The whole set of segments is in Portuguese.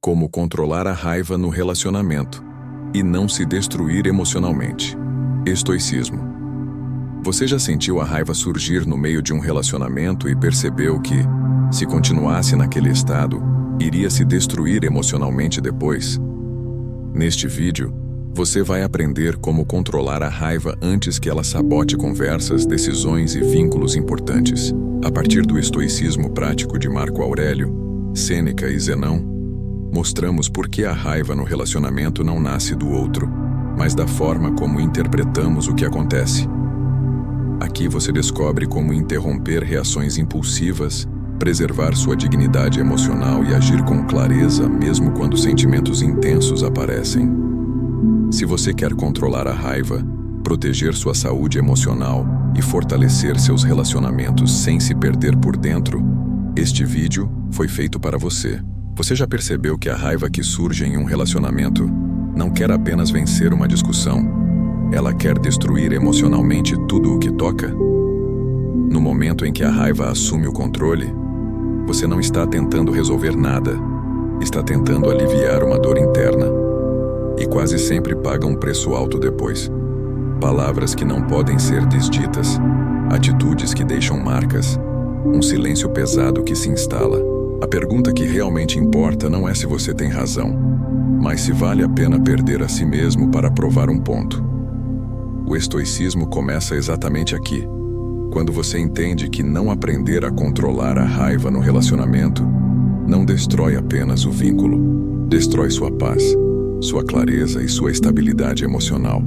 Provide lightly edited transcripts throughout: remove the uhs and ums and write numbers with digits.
Como controlar a raiva no relacionamento e não se destruir emocionalmente. Estoicismo. Você já sentiu a raiva surgir no meio de um relacionamento e percebeu que, se continuasse naquele estado, iria se destruir emocionalmente depois? Neste vídeo, você vai aprender como controlar a raiva antes que ela sabote conversas, decisões e vínculos importantes. A partir do estoicismo prático de Marco Aurélio, Sêneca e Zenão, mostramos por que a raiva no relacionamento não nasce do outro, mas da forma como interpretamos o que acontece. Aqui você descobre como interromper reações impulsivas, preservar sua dignidade emocional e agir com clareza mesmo quando sentimentos intensos aparecem. Se você quer controlar a raiva, proteger sua saúde emocional e fortalecer seus relacionamentos sem se perder por dentro, este vídeo foi feito para você. Você já percebeu que a raiva que surge em um relacionamento não quer apenas vencer uma discussão, ela quer destruir emocionalmente tudo o que toca? No momento em que a raiva assume o controle, você não está tentando resolver nada, está tentando aliviar uma dor interna. E quase sempre paga um preço alto depois. Palavras que não podem ser desditas, atitudes que deixam marcas, um silêncio pesado que se instala. A pergunta que realmente importa não é se você tem razão, mas se vale a pena perder a si mesmo para provar um ponto. O estoicismo começa exatamente aqui, quando você entende que não aprender a controlar a raiva no relacionamento não destrói apenas o vínculo, destrói sua paz, sua clareza e sua estabilidade emocional.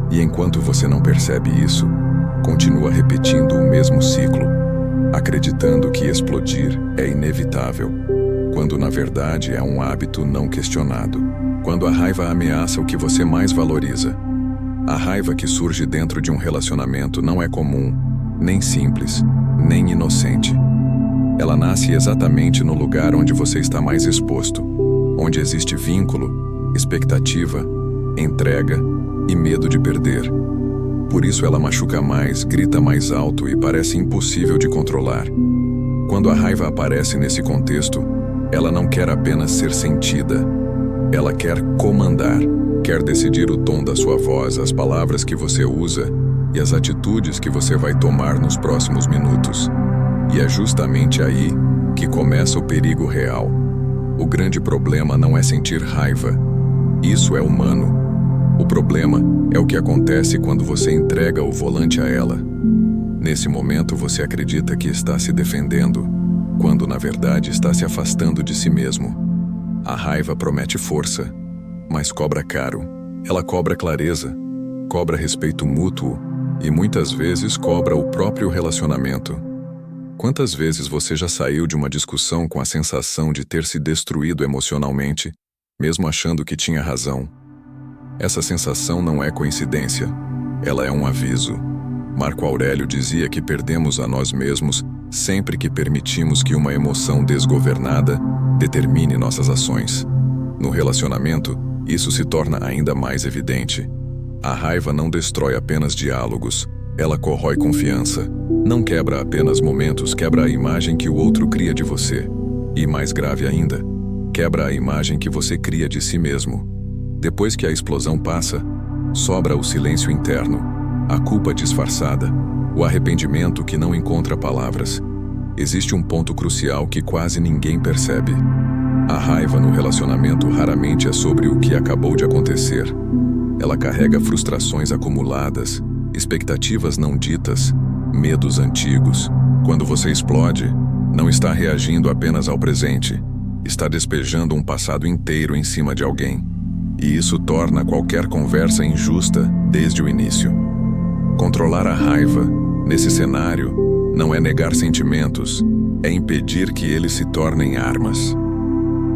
E enquanto você não percebe isso, continua repetindo o mesmo ciclo, acreditando que explodir é inevitável, quando na verdade é um hábito não questionado. Quando a raiva ameaça o que você mais valoriza. A raiva que surge dentro de um relacionamento não é comum, nem simples, nem inocente. Ela nasce exatamente no lugar onde você está mais exposto, onde existe vínculo, expectativa, entrega e medo de perder. Por isso ela machuca mais, grita mais alto e parece impossível de controlar. Quando a raiva aparece nesse contexto, ela não quer apenas ser sentida. Ela quer comandar, quer decidir o tom da sua voz, as palavras que você usa e as atitudes que você vai tomar nos próximos minutos. E é justamente aí que começa o perigo real. O grande problema não é sentir raiva. Isso é humano. O problema é o que acontece quando você entrega o volante a ela. Nesse momento você acredita que está se defendendo, quando na verdade está se afastando de si mesmo. A raiva promete força, mas cobra caro. Ela cobra clareza, cobra respeito mútuo e muitas vezes cobra o próprio relacionamento. Quantas vezes você já saiu de uma discussão com a sensação de ter se destruído emocionalmente, mesmo achando que tinha razão? Essa sensação não é coincidência, ela é um aviso. Marco Aurélio dizia que perdemos a nós mesmos sempre que permitimos que uma emoção desgovernada determine nossas ações. No relacionamento, isso se torna ainda mais evidente. A raiva não destrói apenas diálogos, ela corrói confiança. Não quebra apenas momentos, quebra a imagem que o outro cria de você. E mais grave ainda, quebra a imagem que você cria de si mesmo. Depois que a explosão passa, sobra o silêncio interno, a culpa disfarçada, o arrependimento que não encontra palavras. Existe um ponto crucial que quase ninguém percebe. A raiva no relacionamento raramente é sobre o que acabou de acontecer. Ela carrega frustrações acumuladas, expectativas não ditas, medos antigos. Quando você explode, não está reagindo apenas ao presente, está despejando um passado inteiro em cima de alguém. E isso torna qualquer conversa injusta desde o início. Controlar a raiva, nesse cenário, não é negar sentimentos, é impedir que eles se tornem armas.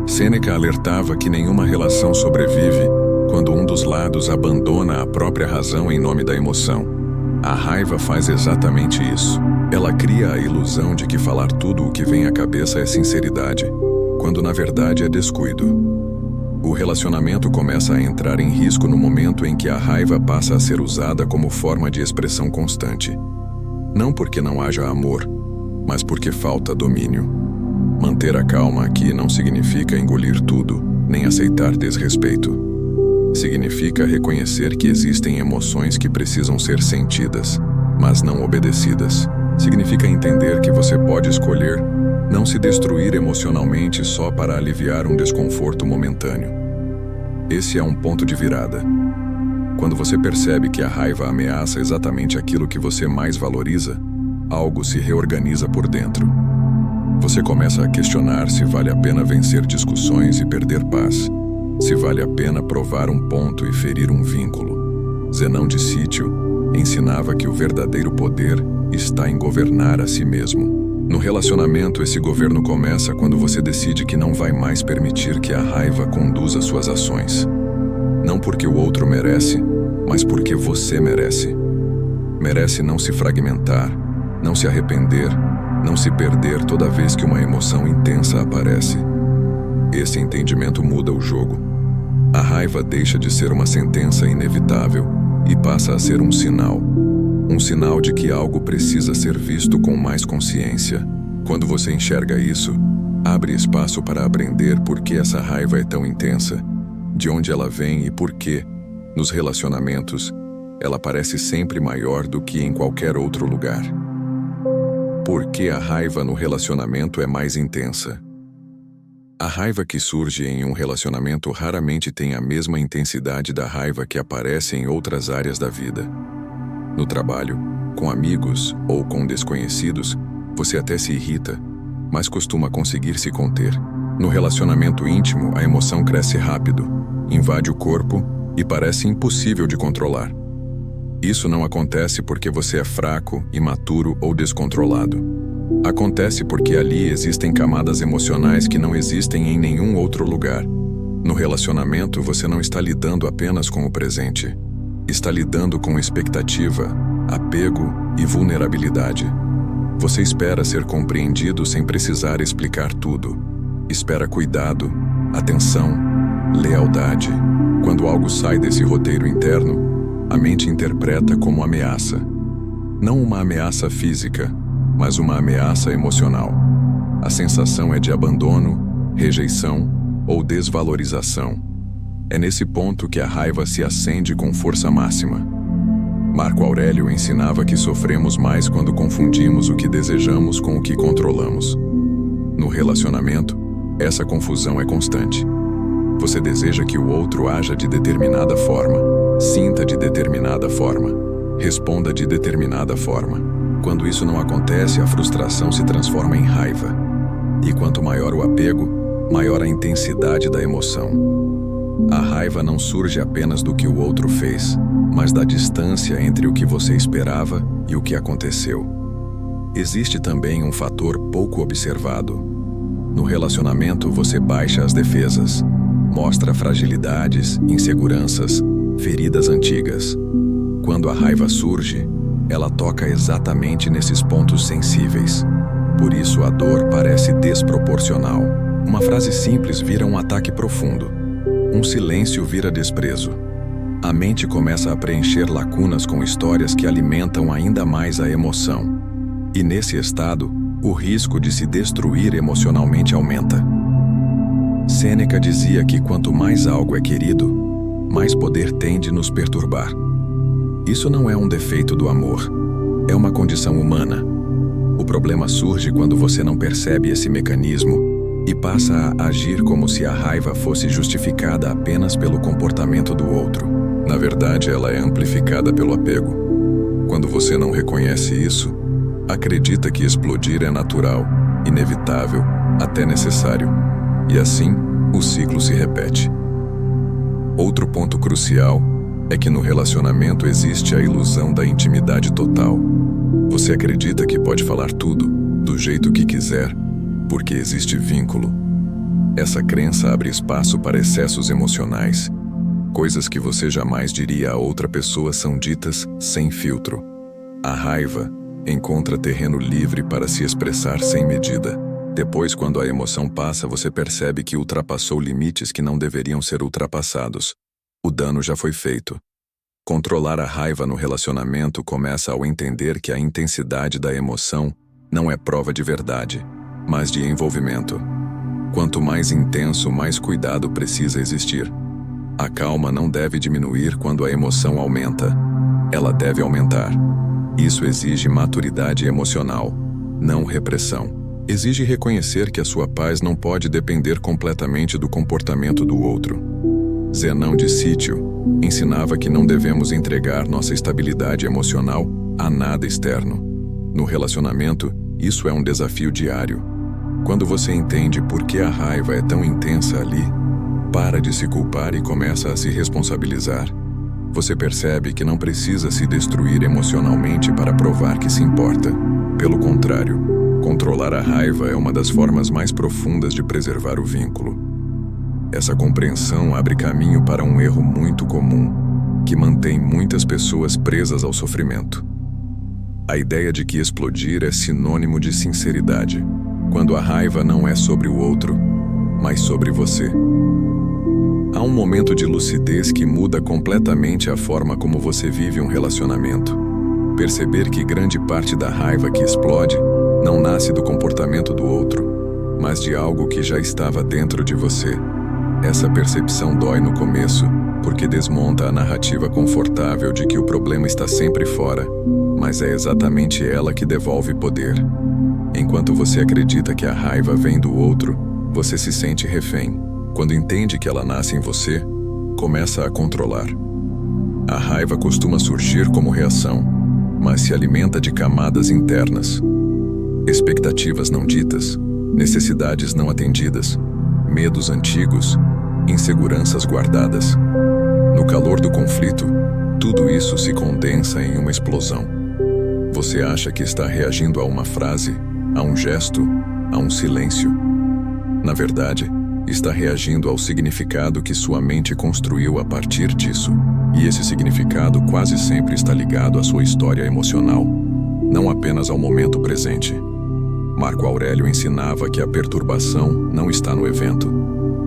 Sêneca alertava que nenhuma relação sobrevive quando um dos lados abandona a própria razão em nome da emoção. A raiva faz exatamente isso. Ela cria a ilusão de que falar tudo o que vem à cabeça é sinceridade, quando na verdade é descuido. O relacionamento começa a entrar em risco no momento em que a raiva passa a ser usada como forma de expressão constante. Não porque não haja amor, mas porque falta domínio. Manter a calma aqui não significa engolir tudo, nem aceitar desrespeito. Significa reconhecer que existem emoções que precisam ser sentidas, mas não obedecidas. Significa entender que você pode escolher não se destruir emocionalmente só para aliviar um desconforto momentâneo. Esse é um ponto de virada. Quando você percebe que a raiva ameaça exatamente aquilo que você mais valoriza, algo se reorganiza por dentro. Você começa a questionar se vale a pena vencer discussões e perder paz, se vale a pena provar um ponto e ferir um vínculo. Zenão de Sítio ensinava que o verdadeiro poder está em governar a si mesmo. No relacionamento, esse governo começa quando você decide que não vai mais permitir que a raiva conduza suas ações. Não porque o outro merece, mas porque você merece. Merece não se fragmentar, não se arrepender, não se perder toda vez que uma emoção intensa aparece. Esse entendimento muda o jogo. A raiva deixa de ser uma sentença inevitável e passa a ser um sinal. Um sinal de que algo precisa ser visto com mais consciência. Quando você enxerga isso, abre espaço para aprender por que essa raiva é tão intensa, de onde ela vem e por que, nos relacionamentos, ela parece sempre maior do que em qualquer outro lugar. Por que a raiva no relacionamento é mais intensa? A raiva que surge em um relacionamento raramente tem a mesma intensidade da raiva que aparece em outras áreas da vida. No trabalho, com amigos ou com desconhecidos, você até se irrita, mas costuma conseguir se conter. No relacionamento íntimo, a emoção cresce rápido, invade o corpo e parece impossível de controlar. Isso não acontece porque você é fraco, imaturo ou descontrolado. Acontece porque ali existem camadas emocionais que não existem em nenhum outro lugar. No relacionamento, você não está lidando apenas com o presente. Está lidando com expectativa, apego e vulnerabilidade. Você espera ser compreendido sem precisar explicar tudo. Espera cuidado, atenção, lealdade. Quando algo sai desse roteiro interno, a mente interpreta como ameaça. Não uma ameaça física, mas uma ameaça emocional. A sensação é de abandono, rejeição ou desvalorização. É nesse ponto que a raiva se acende com força máxima. Marco Aurélio ensinava que sofremos mais quando confundimos o que desejamos com o que controlamos. No relacionamento, essa confusão é constante. Você deseja que o outro haja de determinada forma, sinta de determinada forma, responda de determinada forma. Quando isso não acontece, a frustração se transforma em raiva. E quanto maior o apego, maior a intensidade da emoção. A raiva não surge apenas do que o outro fez, mas da distância entre o que você esperava e o que aconteceu. Existe também um fator pouco observado. No relacionamento, você baixa as defesas, mostra fragilidades, inseguranças, feridas antigas. Quando a raiva surge, ela toca exatamente nesses pontos sensíveis. Por isso a dor parece desproporcional. Uma frase simples vira um ataque profundo. Um silêncio vira desprezo. A mente começa a preencher lacunas com histórias que alimentam ainda mais a emoção. E nesse estado, o risco de se destruir emocionalmente aumenta. Sêneca dizia que quanto mais algo é querido, mais poder tem de nos perturbar. Isso não é um defeito do amor, é uma condição humana. O problema surge quando você não percebe esse mecanismo e passa a agir como se a raiva fosse justificada apenas pelo comportamento do outro. Na verdade, ela é amplificada pelo apego. Quando você não reconhece isso, acredita que explodir é natural, inevitável, até necessário. E assim, o ciclo se repete. Outro ponto crucial é que no relacionamento existe a ilusão da intimidade total. Você acredita que pode falar tudo, do jeito que quiser, porque existe vínculo. Essa crença abre espaço para excessos emocionais. Coisas que você jamais diria a outra pessoa são ditas sem filtro. A raiva encontra terreno livre para se expressar sem medida. Depois, quando a emoção passa, você percebe que ultrapassou limites que não deveriam ser ultrapassados. O dano já foi feito. Controlar a raiva no relacionamento começa ao entender que a intensidade da emoção não é prova de verdade, mas de envolvimento. Quanto mais intenso, mais cuidado precisa existir. A calma não deve diminuir quando a emoção aumenta. Ela deve aumentar. Isso exige maturidade emocional, não repressão. Exige reconhecer que a sua paz não pode depender completamente do comportamento do outro. Zenão de Sítio ensinava que não devemos entregar nossa estabilidade emocional a nada externo. No relacionamento, isso é um desafio diário. Quando você entende por que a raiva é tão intensa ali, para de se culpar e começa a se responsabilizar. Você percebe que não precisa se destruir emocionalmente para provar que se importa. Pelo contrário, controlar a raiva é uma das formas mais profundas de preservar o vínculo. Essa compreensão abre caminho para um erro muito comum, que mantém muitas pessoas presas ao sofrimento. A ideia de que explodir é sinônimo de sinceridade, quando a raiva não é sobre o outro, mas sobre você. Há um momento de lucidez que muda completamente a forma como você vive um relacionamento. Perceber que grande parte da raiva que explode não nasce do comportamento do outro, mas de algo que já estava dentro de você. Essa percepção dói no começo, porque desmonta a narrativa confortável de que o problema está sempre fora, mas é exatamente ela que devolve poder. Enquanto você acredita que a raiva vem do outro, você se sente refém. Quando entende que ela nasce em você, começa a controlar. A raiva costuma surgir como reação, mas se alimenta de camadas internas. Expectativas não ditas, necessidades não atendidas, medos antigos, inseguranças guardadas. No calor do conflito, tudo isso se condensa em uma explosão. Você acha que está reagindo a uma frase, a um gesto, a um silêncio. Na verdade, está reagindo ao significado que sua mente construiu a partir disso, e esse significado quase sempre está ligado à sua história emocional, não apenas ao momento presente. Marco Aurélio ensinava que a perturbação não está no evento,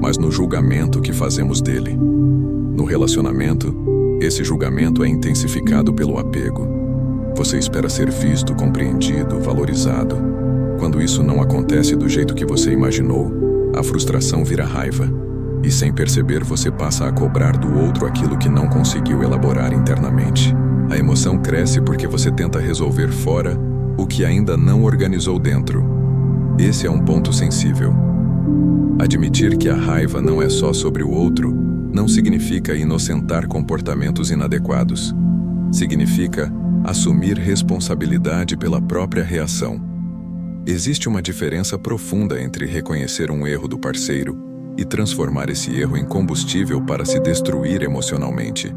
mas no julgamento que fazemos dele. No relacionamento, esse julgamento é intensificado pelo apego. Você espera ser visto, compreendido, valorizado. Quando isso não acontece do jeito que você imaginou, a frustração vira raiva, e sem perceber você passa a cobrar do outro aquilo que não conseguiu elaborar internamente. A emoção cresce porque você tenta resolver fora o que ainda não organizou dentro. Esse é um ponto sensível. Admitir que a raiva não é só sobre o outro não significa inocentar comportamentos inadequados. Significa assumir responsabilidade pela própria reação. Existe uma diferença profunda entre reconhecer um erro do parceiro e transformar esse erro em combustível para se destruir emocionalmente.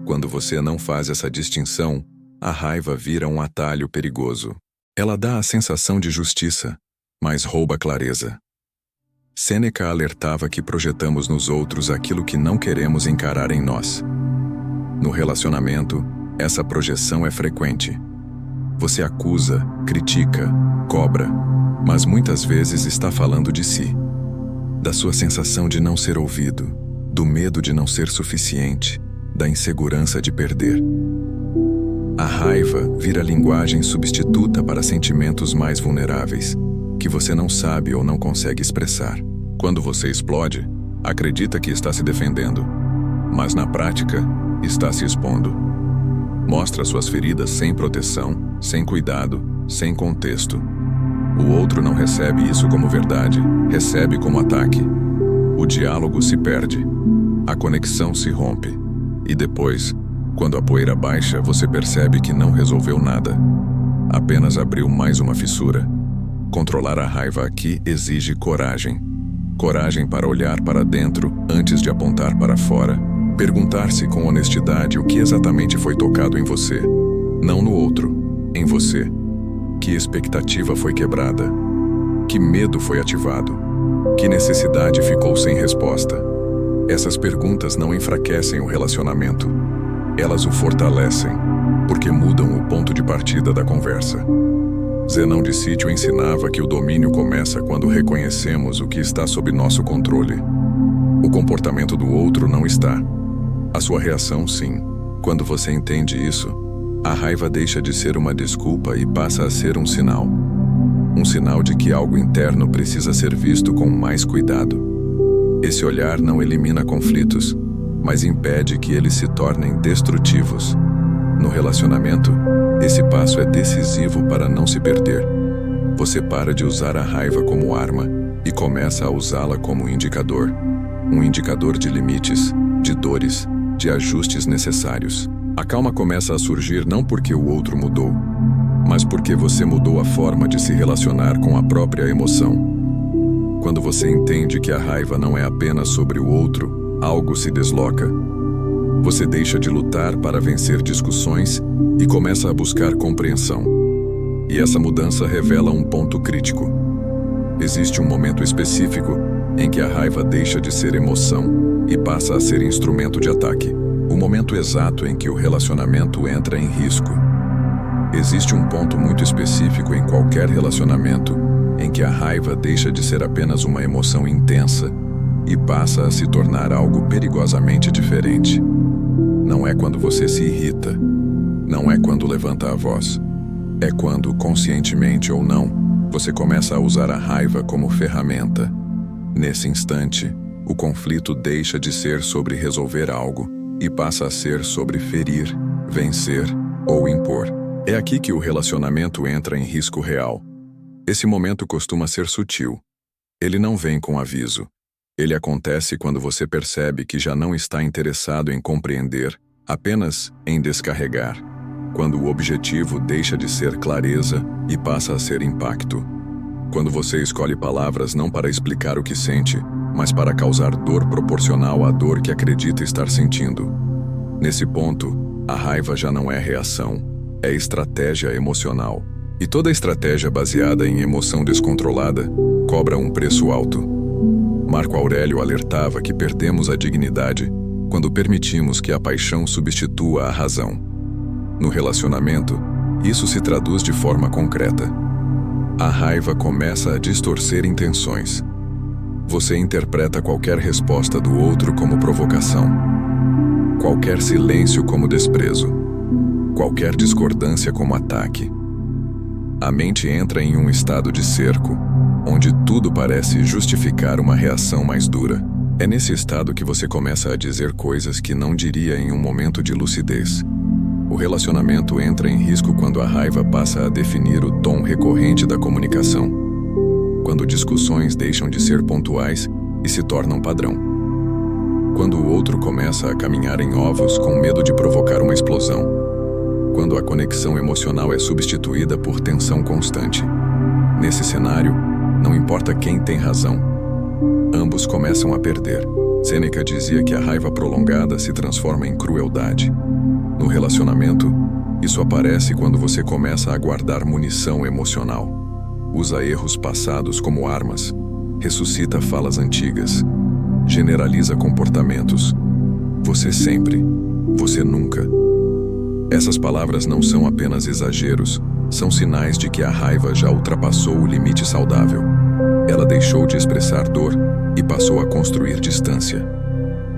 Quando você não faz essa distinção, a raiva vira um atalho perigoso. Ela dá a sensação de justiça, mas rouba clareza. Sêneca alertava que projetamos nos outros aquilo que não queremos encarar em nós. No relacionamento, essa projeção é frequente. Você acusa, critica, cobra, mas muitas vezes está falando de si. Da sua sensação de não ser ouvido, do medo de não ser suficiente, da insegurança de perder. A raiva vira linguagem substituta para sentimentos mais vulneráveis, que você não sabe ou não consegue expressar. Quando você explode, acredita que está se defendendo, mas na prática, está se expondo. Mostra suas feridas sem proteção, sem cuidado, sem contexto. O outro não recebe isso como verdade, recebe como ataque. O diálogo se perde, a conexão se rompe. E depois, quando a poeira baixa, você percebe que não resolveu nada. Apenas abriu mais uma fissura. Controlar a raiva aqui exige coragem. Coragem para olhar para dentro antes de apontar para fora. Perguntar-se com honestidade o que exatamente foi tocado em você. Não no outro, em você. Que expectativa foi quebrada? Que medo foi ativado? Que necessidade ficou sem resposta? Essas perguntas não enfraquecem o relacionamento. Elas o fortalecem, porque mudam o ponto de partida da conversa. Zenão de Sítio ensinava que o domínio começa quando reconhecemos o que está sob nosso controle. O comportamento do outro não está. A sua reação, sim. Quando você entende isso, a raiva deixa de ser uma desculpa e passa a ser um sinal. um sinal de que algo interno precisa ser visto com mais cuidado. Esse olhar não elimina conflitos, mas impede que eles se tornem destrutivos. No relacionamento, esse passo é decisivo para não se perder. Você para de usar a raiva como arma e começa a usá-la como indicador. Um indicador de limites, de dores, de ajustes necessários. A calma começa a surgir não porque o outro mudou, mas porque você mudou a forma de se relacionar com a própria emoção. Quando você entende que a raiva não é apenas sobre o outro, algo se desloca. Você deixa de lutar para vencer discussões e começa a buscar compreensão. E essa mudança revela um ponto crítico. Existe um momento específico em que a raiva deixa de ser emoção e passa a ser instrumento de ataque. O momento exato em que o relacionamento entra em risco. Existe um ponto muito específico em qualquer relacionamento em que a raiva deixa de ser apenas uma emoção intensa e passa a se tornar algo perigosamente diferente. Não é quando você se irrita, não é quando levanta a voz. É quando, conscientemente ou não, você começa a usar a raiva como ferramenta. Nesse instante, o conflito deixa de ser sobre resolver algo e passa a ser sobre ferir, vencer ou impor. É aqui que o relacionamento entra em risco real. Esse momento costuma ser sutil. Ele não vem com aviso. Ele acontece quando você percebe que já não está interessado em compreender, apenas em descarregar. Quando o objetivo deixa de ser clareza e passa a ser impacto. Quando você escolhe palavras não para explicar o que sente, mas para causar dor proporcional à dor que acredita estar sentindo. Nesse ponto, a raiva já não é reação, é estratégia emocional. E toda estratégia baseada em emoção descontrolada cobra um preço alto. Marco Aurélio alertava que perdemos a dignidade quando permitimos que a paixão substitua a razão. No relacionamento, isso se traduz de forma concreta. A raiva começa a distorcer intenções. Você interpreta qualquer resposta do outro como provocação, qualquer silêncio como desprezo, qualquer discordância como ataque. A mente entra em um estado de cerco, onde tudo parece justificar uma reação mais dura. É nesse estado que você começa a dizer coisas que não diria em um momento de lucidez. O relacionamento entra em risco quando a raiva passa a definir o tom recorrente da comunicação. Quando discussões deixam de ser pontuais e se tornam padrão. Quando o outro começa a caminhar em ovos com medo de provocar uma explosão. Quando a conexão emocional é substituída por tensão constante. Nesse cenário, não importa quem tem razão, ambos começam a perder. Sêneca dizia que a raiva prolongada se transforma em crueldade. No relacionamento, isso aparece quando você começa a guardar munição emocional. Usa erros passados como armas, ressuscita falas antigas, generaliza comportamentos. Você sempre, você nunca. Essas palavras não são apenas exageros, são sinais de que a raiva já ultrapassou o limite saudável. Ela deixou de expressar dor e passou a construir distância.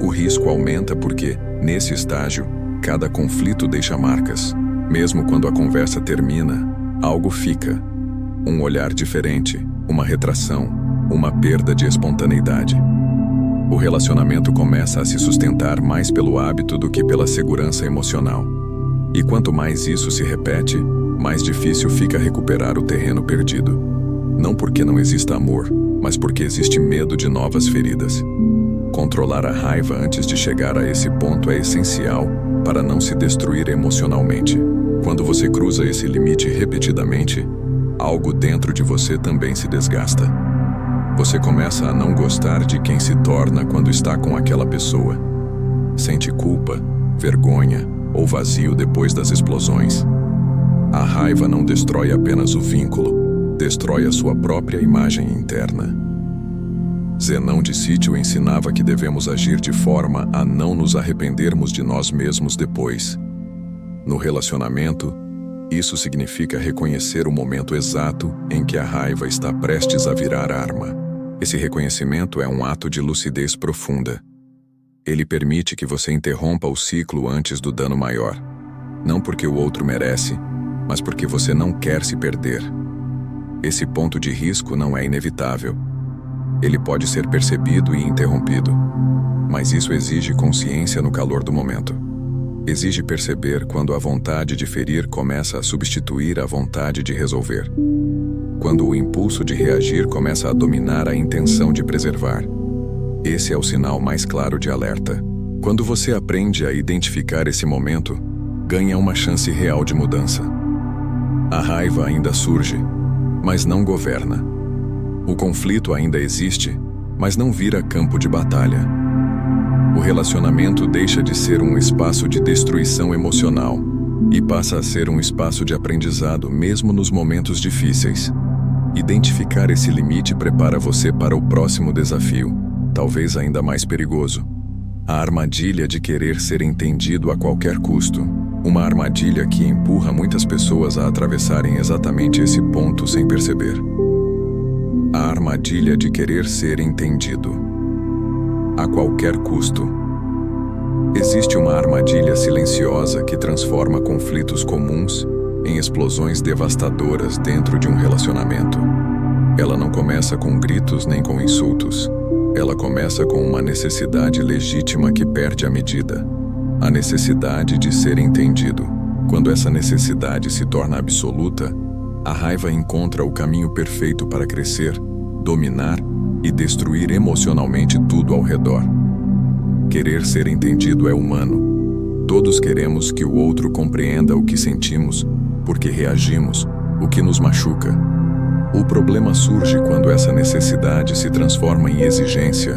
O risco aumenta porque, nesse estágio, cada conflito deixa marcas. Mesmo quando a conversa termina, algo fica. Um olhar diferente, uma retração, uma perda de espontaneidade. O relacionamento começa a se sustentar mais pelo hábito do que pela segurança emocional. E quanto mais isso se repete, mais difícil fica recuperar o terreno perdido. Não porque não exista amor, mas porque existe medo de novas feridas. Controlar a raiva antes de chegar a esse ponto é essencial para não se destruir emocionalmente. Quando você cruza esse limite repetidamente, algo dentro de você também se desgasta. Você começa a não gostar de quem se torna quando está com aquela pessoa. Sente culpa, vergonha ou vazio depois das explosões. A raiva não destrói apenas o vínculo, destrói a sua própria imagem interna. Zenão de Sítio ensinava que devemos agir de forma a não nos arrependermos de nós mesmos depois. No relacionamento, isso significa reconhecer o momento exato em que a raiva está prestes a virar arma. Esse reconhecimento é um ato de lucidez profunda. Ele permite que você interrompa o ciclo antes do dano maior. Não porque o outro merece, mas porque você não quer se perder. Esse ponto de risco não é inevitável. Ele pode ser percebido e interrompido, mas isso exige consciência no calor do momento. Exige perceber quando a vontade de ferir começa a substituir a vontade de resolver. Quando o impulso de reagir começa a dominar a intenção de preservar. Esse é o sinal mais claro de alerta. Quando você aprende a identificar esse momento, ganha uma chance real de mudança. A raiva ainda surge, mas não governa. O conflito ainda existe, mas não vira campo de batalha. O relacionamento deixa de ser um espaço de destruição emocional e passa a ser um espaço de aprendizado mesmo nos momentos difíceis. Identificar esse limite prepara você para o próximo desafio, talvez ainda mais perigoso. A armadilha de querer ser entendido a qualquer custo. Uma armadilha que empurra muitas pessoas a atravessarem exatamente esse ponto sem perceber. A armadilha de querer ser entendido a qualquer custo. Existe uma armadilha silenciosa que transforma conflitos comuns em explosões devastadoras dentro de um relacionamento. Ela não começa com gritos nem com insultos. Ela começa com uma necessidade legítima que perde a medida. A necessidade de ser entendido. Quando essa necessidade se torna absoluta, a raiva encontra o caminho perfeito para crescer, dominar e destruir emocionalmente tudo ao redor. Querer ser entendido é humano. Todos queremos que o outro compreenda o que sentimos, porque reagimos, o que nos machuca. O problema surge quando essa necessidade se transforma em exigência.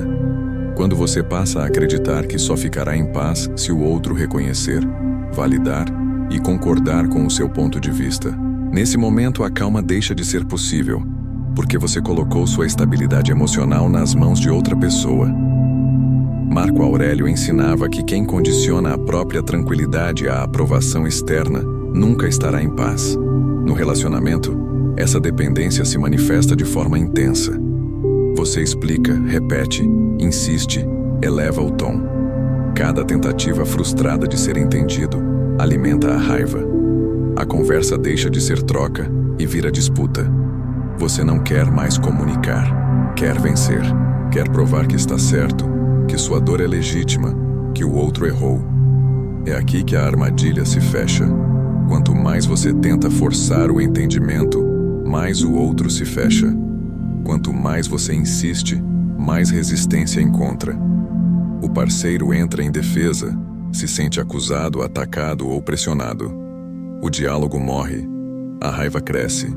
Quando você passa a acreditar que só ficará em paz se o outro reconhecer, validar e concordar com o seu ponto de vista. Nesse momento, a calma deixa de ser possível, porque você colocou sua estabilidade emocional nas mãos de outra pessoa. Marco Aurélio ensinava que quem condiciona a própria tranquilidade à aprovação externa nunca estará em paz. No relacionamento, essa dependência se manifesta de forma intensa. Você explica, repete, insiste, eleva o tom. Cada tentativa frustrada de ser entendido alimenta a raiva. A conversa deixa de ser troca e vira disputa. Você não quer mais comunicar, quer vencer, quer provar que está certo, que sua dor é legítima, que o outro errou. É aqui que a armadilha se fecha. Quanto mais você tenta forçar o entendimento, mais o outro se fecha. Quanto mais você insiste, mais resistência encontra. O parceiro entra em defesa, se sente acusado, atacado ou pressionado. O diálogo morre, a raiva cresce,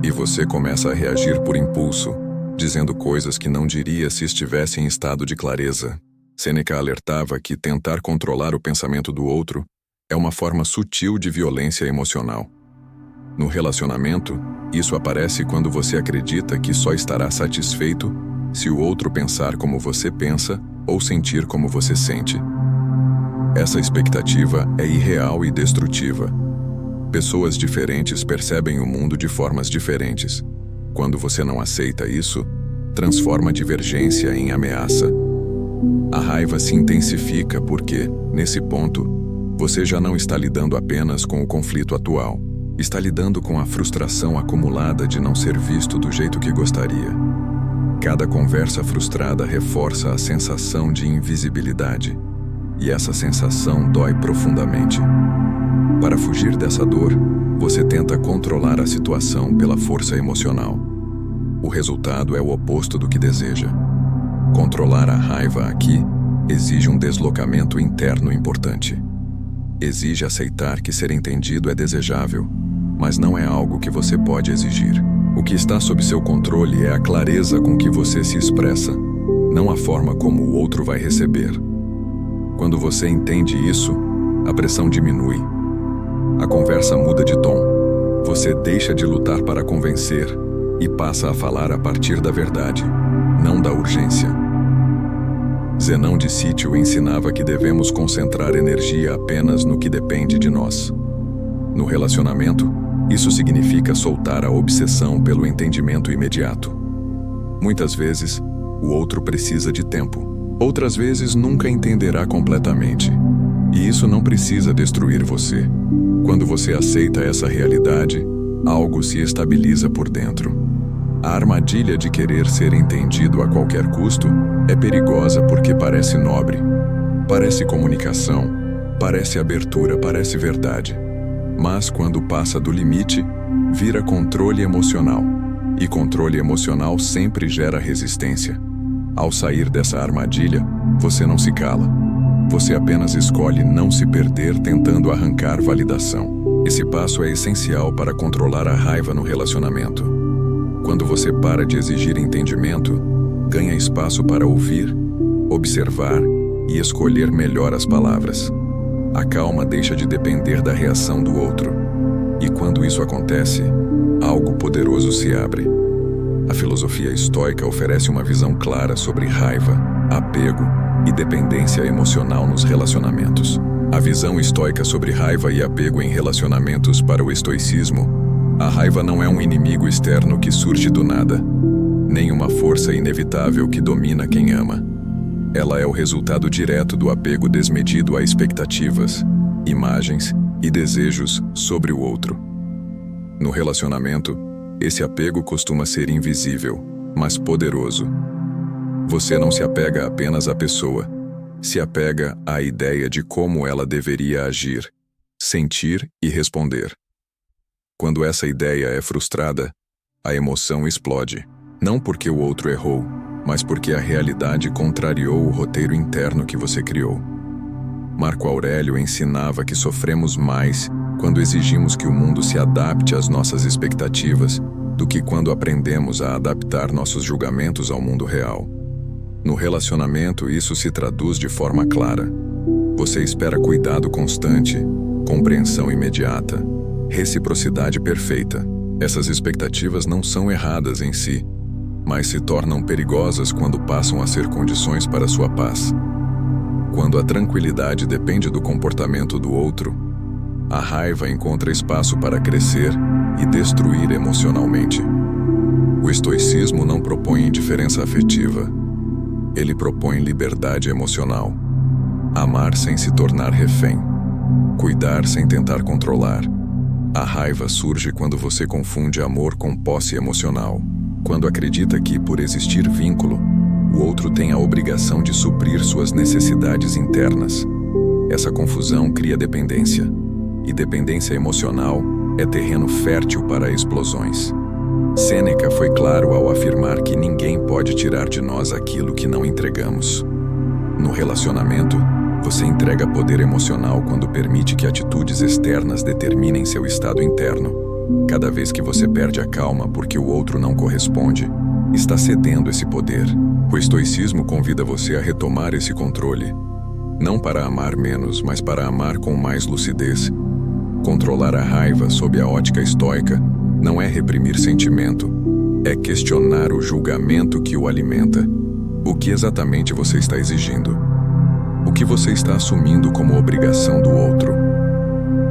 e você começa a reagir por impulso, dizendo coisas que não diria se estivesse em estado de clareza. Sêneca alertava que tentar controlar o pensamento do outro é uma forma sutil de violência emocional. No relacionamento, isso aparece quando você acredita que só estará satisfeito se o outro pensar como você pensa ou sentir como você sente. Essa expectativa é irreal e destrutiva. Pessoas diferentes percebem o mundo de formas diferentes. Quando você não aceita isso, transforma a divergência em ameaça. A raiva se intensifica porque, nesse ponto, você já não está lidando apenas com o conflito atual. Está lidando com a frustração acumulada de não ser visto do jeito que gostaria. Cada conversa frustrada reforça a sensação de invisibilidade, e essa sensação dói profundamente. Para fugir dessa dor, você tenta controlar a situação pela força emocional. O resultado é o oposto do que deseja. Controlar a raiva aqui exige um deslocamento interno importante. Exige aceitar que ser entendido é desejável, mas não é algo que você pode exigir. O que está sob seu controle é a clareza com que você se expressa, não a forma como o outro vai receber. Quando você entende isso, a pressão diminui. A conversa muda de tom. Você deixa de lutar para convencer e passa a falar a partir da verdade, não da urgência. Zenão de Sítio ensinava que devemos concentrar energia apenas no que depende de nós. No relacionamento, isso significa soltar a obsessão pelo entendimento imediato. Muitas vezes, o outro precisa de tempo. Outras vezes, nunca entenderá completamente. E isso não precisa destruir você. Quando você aceita essa realidade, algo se estabiliza por dentro. A armadilha de querer ser entendido a qualquer custo é perigosa porque parece nobre, parece comunicação, parece abertura, parece verdade. Mas quando passa do limite, vira controle emocional. E controle emocional sempre gera resistência. Ao sair dessa armadilha, você não se cala. Você apenas escolhe não se perder tentando arrancar validação. Esse passo é essencial para controlar a raiva no relacionamento. Quando você para de exigir entendimento, ganha espaço para ouvir, observar e escolher melhor as palavras. A calma deixa de depender da reação do outro. E quando isso acontece, algo poderoso se abre. A filosofia estoica oferece uma visão clara sobre raiva, apego e dependência emocional nos relacionamentos. A visão estoica sobre raiva e apego em relacionamentos para o estoicismo: a raiva não é um inimigo externo que surge do nada, nem uma força inevitável que domina quem ama. Ela é o resultado direto do apego desmedido a expectativas, imagens e desejos sobre o outro. No relacionamento, esse apego costuma ser invisível, mas poderoso. Você não se apega apenas à pessoa, se apega à ideia de como ela deveria agir, sentir e responder. Quando essa ideia é frustrada, a emoção explode, não porque o outro errou, mas porque a realidade contrariou o roteiro interno que você criou. Marco Aurélio ensinava que sofremos mais quando exigimos que o mundo se adapte às nossas expectativas do que quando aprendemos a adaptar nossos julgamentos ao mundo real. No relacionamento, isso se traduz de forma clara. Você espera cuidado constante, compreensão imediata, reciprocidade perfeita. Essas expectativas não são erradas em si, mas se tornam perigosas quando passam a ser condições para sua paz. Quando a tranquilidade depende do comportamento do outro, a raiva encontra espaço para crescer e destruir emocionalmente. O estoicismo não propõe indiferença afetiva. Ele propõe liberdade emocional. Amar sem se tornar refém. Cuidar sem tentar controlar. A raiva surge quando você confunde amor com posse emocional. Quando acredita que, por existir vínculo, o outro tem a obrigação de suprir suas necessidades internas. Essa confusão cria dependência. E dependência emocional é terreno fértil para explosões. Sêneca foi claro ao afirmar que ninguém pode tirar de nós aquilo que não entregamos. No relacionamento, você entrega poder emocional quando permite que atitudes externas determinem seu estado interno. Cada vez que você perde a calma porque o outro não corresponde, está cedendo esse poder. O estoicismo convida você a retomar esse controle, não para amar menos, mas para amar com mais lucidez. Controlar a raiva sob a ótica estoica não é reprimir sentimento, é questionar o julgamento que o alimenta. O que exatamente você está exigindo? O que você está assumindo como obrigação do outro?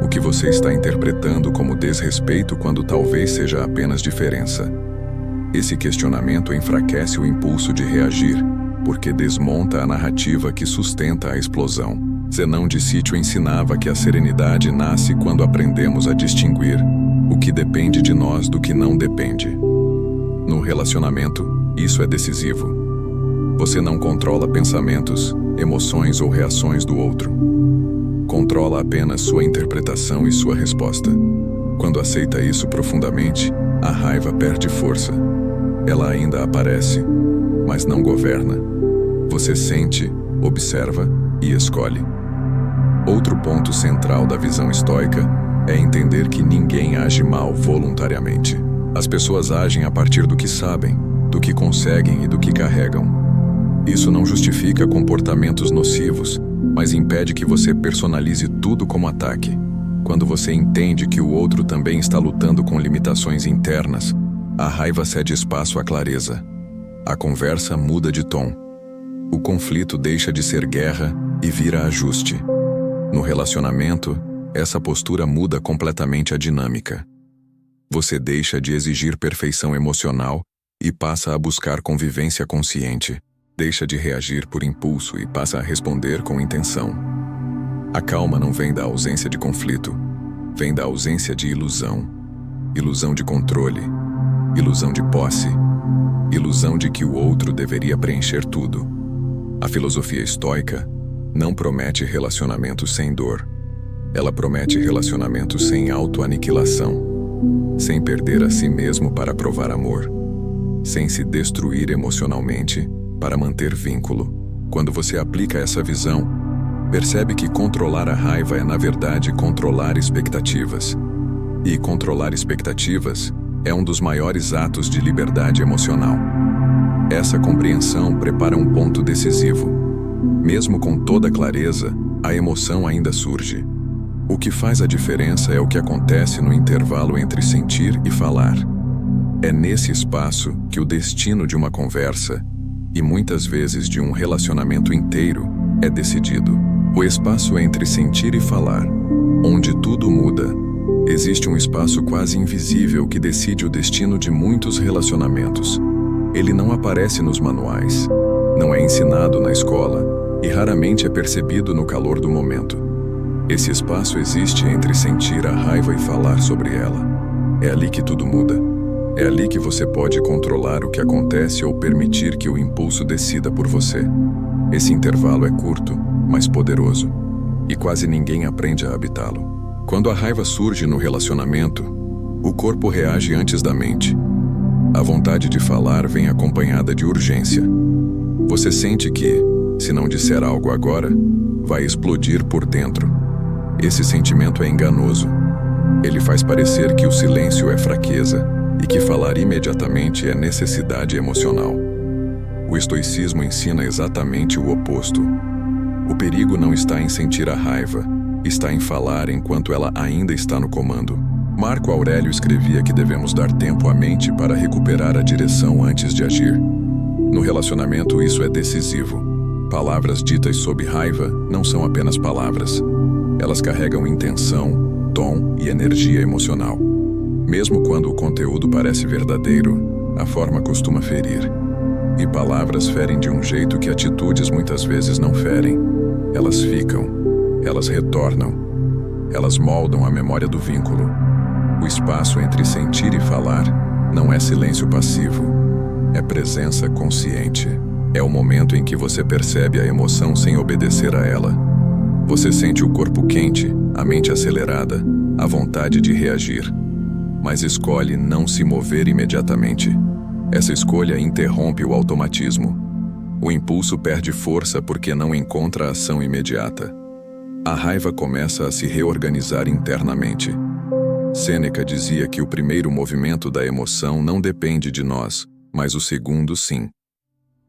O que você está interpretando como desrespeito quando talvez seja apenas diferença? Esse questionamento enfraquece o impulso de reagir, porque desmonta a narrativa que sustenta a explosão. Zenão de Sítio ensinava que a serenidade nasce quando aprendemos a distinguir o que depende de nós do que não depende. No relacionamento, isso é decisivo. Você não controla pensamentos, emoções ou reações do outro. Controla apenas sua interpretação e sua resposta. Quando aceita isso profundamente, a raiva perde força. Ela ainda aparece, mas não governa. Você sente, observa e escolhe. Outro ponto central da visão estoica é entender que ninguém age mal voluntariamente. As pessoas agem a partir do que sabem, do que conseguem e do que carregam. Isso não justifica comportamentos nocivos, mas impede que você personalize tudo como ataque. Quando você entende que o outro também está lutando com limitações internas, a raiva cede espaço à clareza. A conversa muda de tom. O conflito deixa de ser guerra e vira ajuste. No relacionamento, essa postura muda completamente a dinâmica. Você deixa de exigir perfeição emocional e passa a buscar convivência consciente. Deixa de reagir por impulso e passa a responder com intenção. A calma não vem da ausência de conflito, vem da ausência de ilusão. ilusão de controle, ilusão de posse, ilusão de que o outro deveria preencher tudo. A filosofia estoica não promete relacionamentos sem dor. Ela promete relacionamentos sem autoaniquilação, sem perder a si mesmo para provar amor, sem se destruir emocionalmente para manter vínculo. Quando você aplica essa visão, percebe que controlar a raiva é, na verdade, controlar expectativas. E controlar expectativas é um dos maiores atos de liberdade emocional. Essa compreensão prepara um ponto decisivo. Mesmo com toda clareza, a emoção ainda surge. O que faz a diferença é o que acontece no intervalo entre sentir e falar. É nesse espaço que o destino de uma conversa, e muitas vezes de um relacionamento inteiro, é decidido. O espaço entre sentir e falar, onde tudo muda. Existe um espaço quase invisível que decide o destino de muitos relacionamentos. Ele não aparece nos manuais, não é ensinado na escola e raramente é percebido no calor do momento. Esse espaço existe entre sentir a raiva e falar sobre ela. É ali que tudo muda. É ali que você pode controlar o que acontece ou permitir que o impulso decida por você. Esse intervalo é curto, mas poderoso, e quase ninguém aprende a habitá-lo. Quando a raiva surge no relacionamento, o corpo reage antes da mente. A vontade de falar vem acompanhada de urgência. Você sente que, se não disser algo agora, vai explodir por dentro. Esse sentimento é enganoso. Ele faz parecer que o silêncio é fraqueza e que falar imediatamente é necessidade emocional. O estoicismo ensina exatamente o oposto. O perigo não está em sentir a raiva, está em falar enquanto ela ainda está no comando. Marco Aurélio escrevia que devemos dar tempo à mente para recuperar a direção antes de agir. No relacionamento, isso é decisivo. Palavras ditas sob raiva não são apenas palavras. Elas carregam intenção, tom e energia emocional. Mesmo quando o conteúdo parece verdadeiro, a forma costuma ferir. E palavras ferem de um jeito que atitudes muitas vezes não ferem. Elas ficam, elas retornam, elas moldam a memória do vínculo. O espaço entre sentir e falar não é silêncio passivo, é presença consciente. É o momento em que você percebe a emoção sem obedecer a ela. Você sente o corpo quente, a mente acelerada, a vontade de reagir, mas escolhe não se mover imediatamente. Essa escolha interrompe o automatismo. O impulso perde força porque não encontra ação imediata. A raiva começa a se reorganizar internamente. Sêneca dizia que o primeiro movimento da emoção não depende de nós, mas o segundo sim.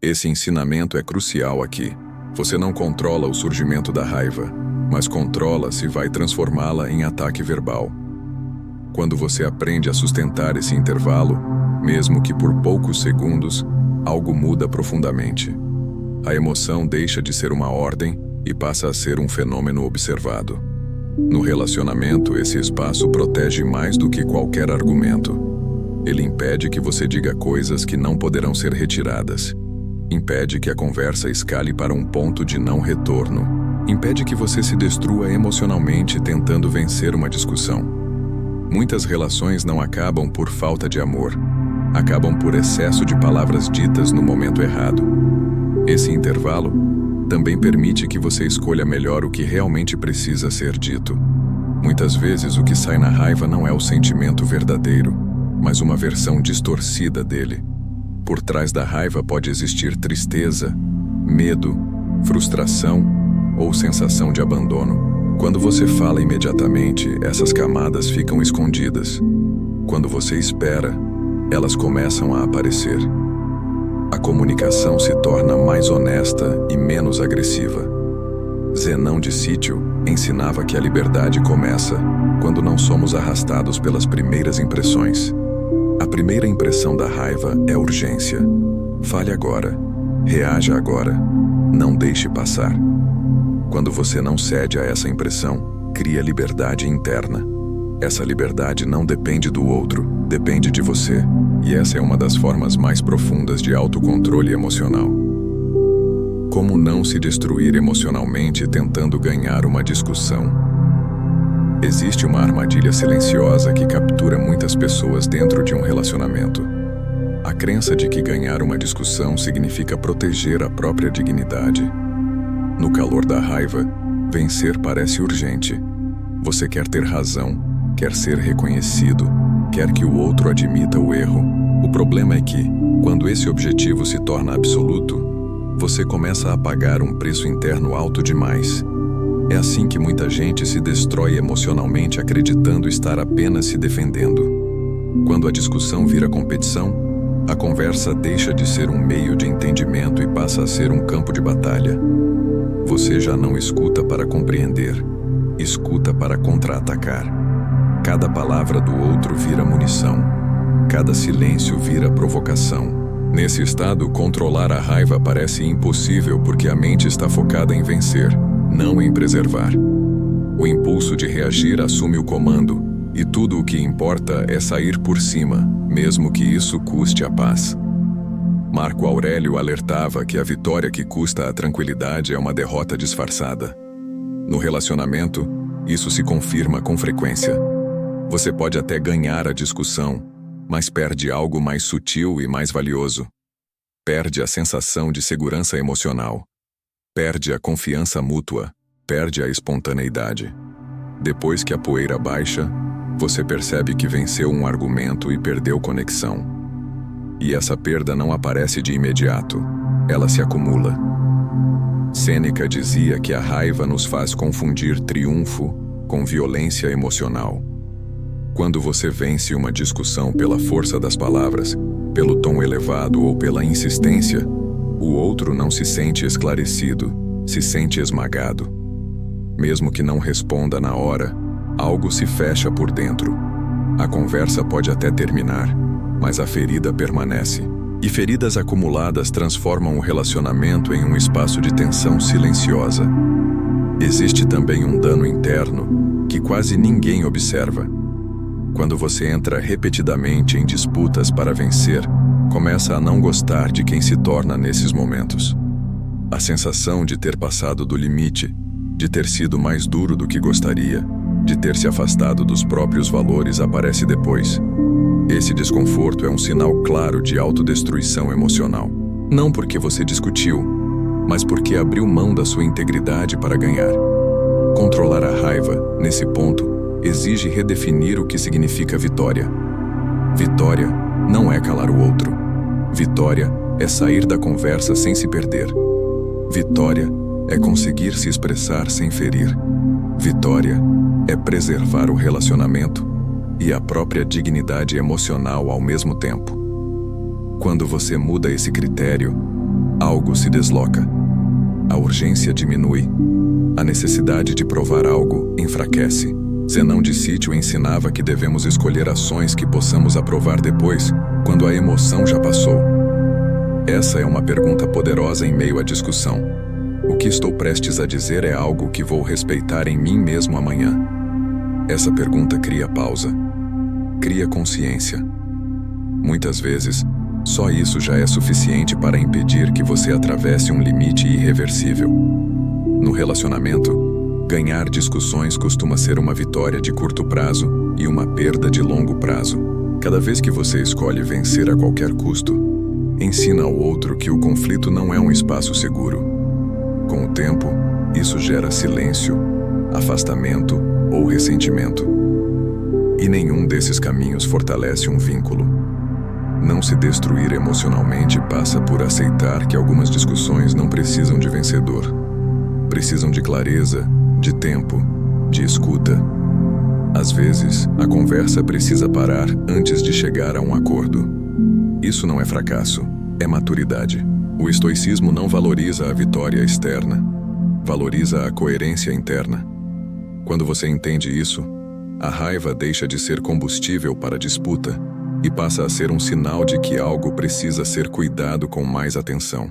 Esse ensinamento é crucial aqui. Você não controla o surgimento da raiva, mas controla se vai transformá-la em ataque verbal. Quando você aprende a sustentar esse intervalo, mesmo que por poucos segundos, algo muda profundamente. A emoção deixa de ser uma ordem e passa a ser um fenômeno observado. No relacionamento, esse espaço protege mais do que qualquer argumento. Ele impede que você diga coisas que não poderão ser retiradas. Impede que a conversa escale para um ponto de não retorno. Impede que você se destrua emocionalmente tentando vencer uma discussão. Muitas relações não acabam por falta de amor. Acabam por excesso de palavras ditas no momento errado. Esse intervalo também permite que você escolha melhor o que realmente precisa ser dito. Muitas vezes o que sai na raiva não é o sentimento verdadeiro, mas uma versão distorcida dele. Por trás da raiva pode existir tristeza, medo, frustração ou sensação de abandono. Quando você fala imediatamente, essas camadas ficam escondidas. Quando você espera, elas começam a aparecer. A comunicação se torna mais honesta e menos agressiva. Zenão de Sítio ensinava que a liberdade começa quando não somos arrastados pelas primeiras impressões. A primeira impressão da raiva é urgência. Fale agora. Reaja agora. Não deixe passar. Quando você não cede a essa impressão, cria liberdade interna. Essa liberdade não depende do outro, depende de você. E essa é uma das formas mais profundas de autocontrole emocional. Como não se destruir emocionalmente tentando ganhar uma discussão? Existe uma armadilha silenciosa que captura muitas pessoas dentro de um relacionamento. A crença de que ganhar uma discussão significa proteger a própria dignidade. No calor da raiva, vencer parece urgente. Você quer ter razão, quer ser reconhecido, quer que o outro admita o erro. O problema é que, quando esse objetivo se torna absoluto, você começa a pagar um preço interno alto demais. É assim que muita gente se destrói emocionalmente acreditando estar apenas se defendendo. Quando a discussão vira competição, a conversa deixa de ser um meio de entendimento e passa a ser um campo de batalha. Você já não escuta para compreender, escuta para contra-atacar. Cada palavra do outro vira munição, cada silêncio vira provocação. Nesse estado, controlar a raiva parece impossível porque a mente está focada em vencer, não em preservar. O impulso de reagir assume o comando, e tudo o que importa é sair por cima, mesmo que isso custe a paz. Marco Aurélio alertava que a vitória que custa a tranquilidade é uma derrota disfarçada. No relacionamento, isso se confirma com frequência. Você pode até ganhar a discussão, mas perde algo mais sutil e mais valioso. Perde a sensação de segurança emocional. Perde a confiança mútua, perde a espontaneidade. Depois que a poeira baixa, você percebe que venceu um argumento e perdeu conexão. E essa perda não aparece de imediato, ela se acumula. Sêneca dizia que a raiva nos faz confundir triunfo com violência emocional. Quando você vence uma discussão pela força das palavras, pelo tom elevado ou pela insistência, o outro não se sente esclarecido, se sente esmagado. Mesmo que não responda na hora, algo se fecha por dentro. A conversa pode até terminar, mas a ferida permanece. E feridas acumuladas transformam o relacionamento em um espaço de tensão silenciosa. Existe também um dano interno que quase ninguém observa. Quando você entra repetidamente em disputas para vencer, começa a não gostar de quem se torna nesses momentos. A sensação de ter passado do limite, de ter sido mais duro do que gostaria, de ter se afastado dos próprios valores aparece depois. Esse desconforto é um sinal claro de autodestruição emocional. Não porque você discutiu, mas porque abriu mão da sua integridade para ganhar. Controlar a raiva, nesse ponto, exige redefinir o que significa vitória. Vitória não é calar o outro. Vitória é sair da conversa sem se perder. Vitória é conseguir se expressar sem ferir. Vitória é preservar o relacionamento e a própria dignidade emocional ao mesmo tempo. Quando você muda esse critério, algo se desloca. A urgência diminui. A necessidade de provar algo enfraquece. Zenão de Sítio ensinava que devemos escolher ações que possamos aprovar depois, quando a emoção já passou. Essa é uma pergunta poderosa em meio à discussão. O que estou prestes a dizer é algo que vou respeitar em mim mesmo amanhã. Essa pergunta cria pausa, cria consciência. Muitas vezes, só isso já é suficiente para impedir que você atravesse um limite irreversível. No relacionamento, ganhar discussões costuma ser uma vitória de curto prazo e uma perda de longo prazo. Cada vez que você escolhe vencer a qualquer custo, ensina ao outro que o conflito não é um espaço seguro. Com o tempo, isso gera silêncio, afastamento ou ressentimento. E nenhum desses caminhos fortalece um vínculo. Não se destruir emocionalmente passa por aceitar que algumas discussões não precisam de vencedor. Precisam de clareza, de tempo, de escuta. Às vezes, a conversa precisa parar antes de chegar a um acordo. Isso não é fracasso, é maturidade. O estoicismo não valoriza a vitória externa, valoriza a coerência interna. Quando você entende isso, a raiva deixa de ser combustível para a disputa e passa a ser um sinal de que algo precisa ser cuidado com mais atenção.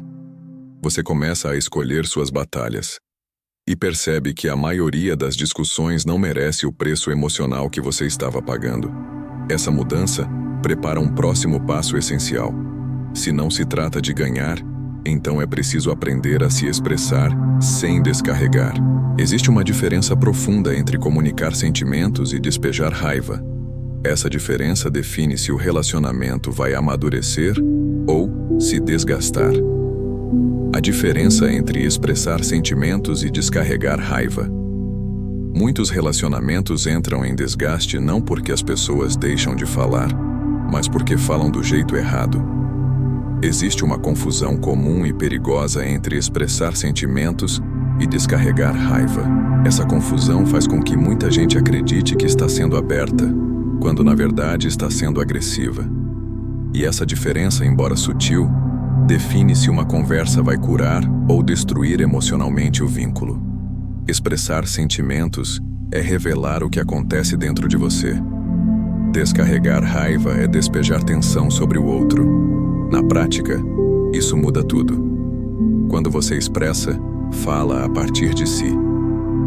Você começa a escolher suas batalhas e percebe que a maioria das discussões não merece o preço emocional que você estava pagando. Essa mudança prepara um próximo passo essencial. Se não se trata de ganhar, Então é preciso aprender a se expressar sem descarregar. Existe uma diferença profunda entre comunicar sentimentos e despejar raiva. Essa diferença define se o relacionamento vai amadurecer ou se desgastar. A diferença entre expressar sentimentos e descarregar raiva. Muitos relacionamentos entram em desgaste não porque as pessoas deixam de falar, mas porque falam do jeito errado. Existe uma confusão comum e perigosa entre expressar sentimentos e descarregar raiva. Essa confusão faz com que muita gente acredite que está sendo aberta, quando na verdade está sendo agressiva. E essa diferença, embora sutil, define se uma conversa vai curar ou destruir emocionalmente o vínculo. Expressar sentimentos é revelar o que acontece dentro de você. Descarregar raiva é despejar tensão sobre o outro. Na prática, isso muda tudo. Quando você expressa, fala a partir de si.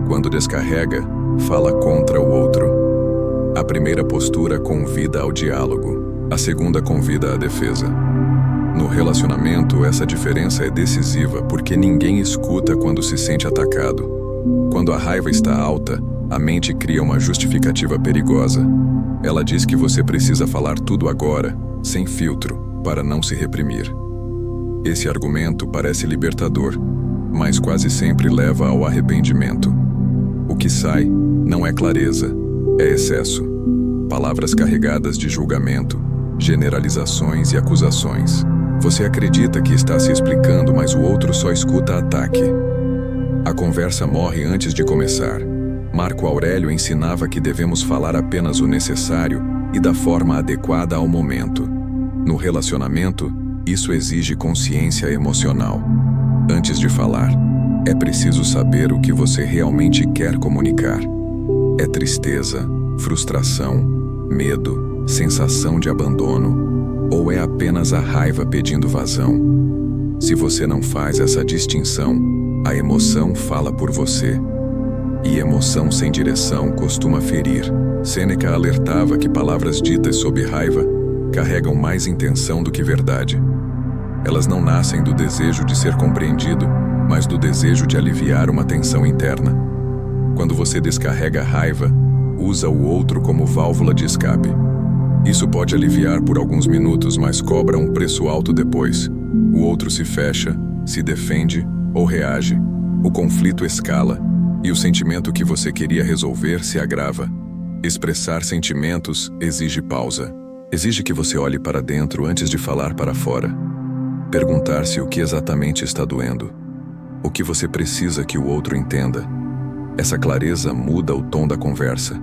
Quando descarrega, fala contra o outro. A primeira postura convida ao diálogo, a segunda convida à defesa. No relacionamento, essa diferença é decisiva porque ninguém escuta quando se sente atacado. Quando a raiva está alta, a mente cria uma justificativa perigosa. Ela diz que você precisa falar tudo agora, sem filtro, para não se reprimir. Esse argumento parece libertador, mas quase sempre leva ao arrependimento. O que sai não é clareza, é excesso. Palavras carregadas de julgamento, generalizações e acusações. Você acredita que está se explicando, mas o outro só escuta ataque. A conversa morre antes de começar. Marco Aurélio ensinava que devemos falar apenas o necessário e da forma adequada ao momento. No relacionamento, isso exige consciência emocional. Antes de falar, é preciso saber o que você realmente quer comunicar. É tristeza, frustração, medo, sensação de abandono, ou é apenas a raiva pedindo vazão? Se você não faz essa distinção, a emoção fala por você. E emoção sem direção costuma ferir. Sêneca alertava que palavras ditas sob raiva carregam mais intenção do que verdade. Elas não nascem do desejo de ser compreendido, mas do desejo de aliviar uma tensão interna. Quando você descarrega a raiva, usa o outro como válvula de escape. Isso pode aliviar por alguns minutos, mas cobra um preço alto depois. O outro se fecha, se defende ou reage. O conflito escala e o sentimento que você queria resolver se agrava. Expressar sentimentos exige pausa. Exige que você olhe para dentro antes de falar para fora. Perguntar-se o que exatamente está doendo. O que você precisa que o outro entenda. Essa clareza muda o tom da conversa.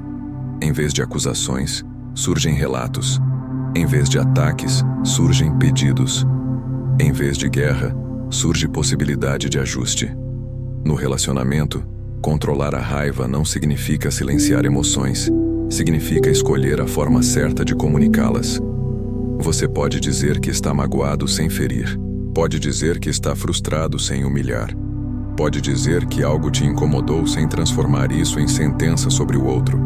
Em vez de acusações, surgem relatos. Em vez de ataques, surgem pedidos. Em vez de guerra, surge possibilidade de ajuste. No relacionamento, controlar a raiva não significa silenciar emoções. Significa escolher a forma certa de comunicá-las. Você pode dizer que está magoado sem ferir. Pode dizer que está frustrado sem humilhar. Pode dizer que algo te incomodou sem transformar isso em sentença sobre o outro.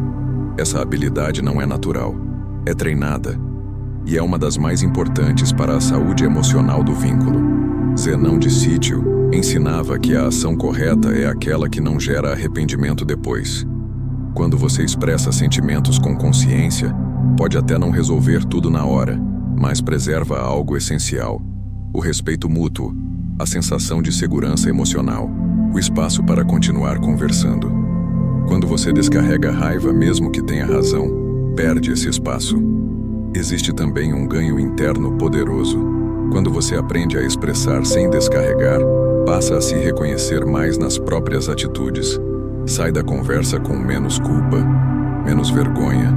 Essa habilidade não é natural, é treinada, e é uma das mais importantes para a saúde emocional do vínculo. Zenão de Sítio ensinava que a ação correta é aquela que não gera arrependimento depois. Quando você expressa sentimentos com consciência, pode até não resolver tudo na hora, mas preserva algo essencial: o respeito mútuo, a sensação de segurança emocional, o espaço para continuar conversando. Quando você descarrega a raiva, mesmo que tenha razão, perde esse espaço. Existe também um ganho interno poderoso. Quando você aprende a expressar sem descarregar, passa a se reconhecer mais nas próprias atitudes. Sai da conversa com menos culpa, menos vergonha,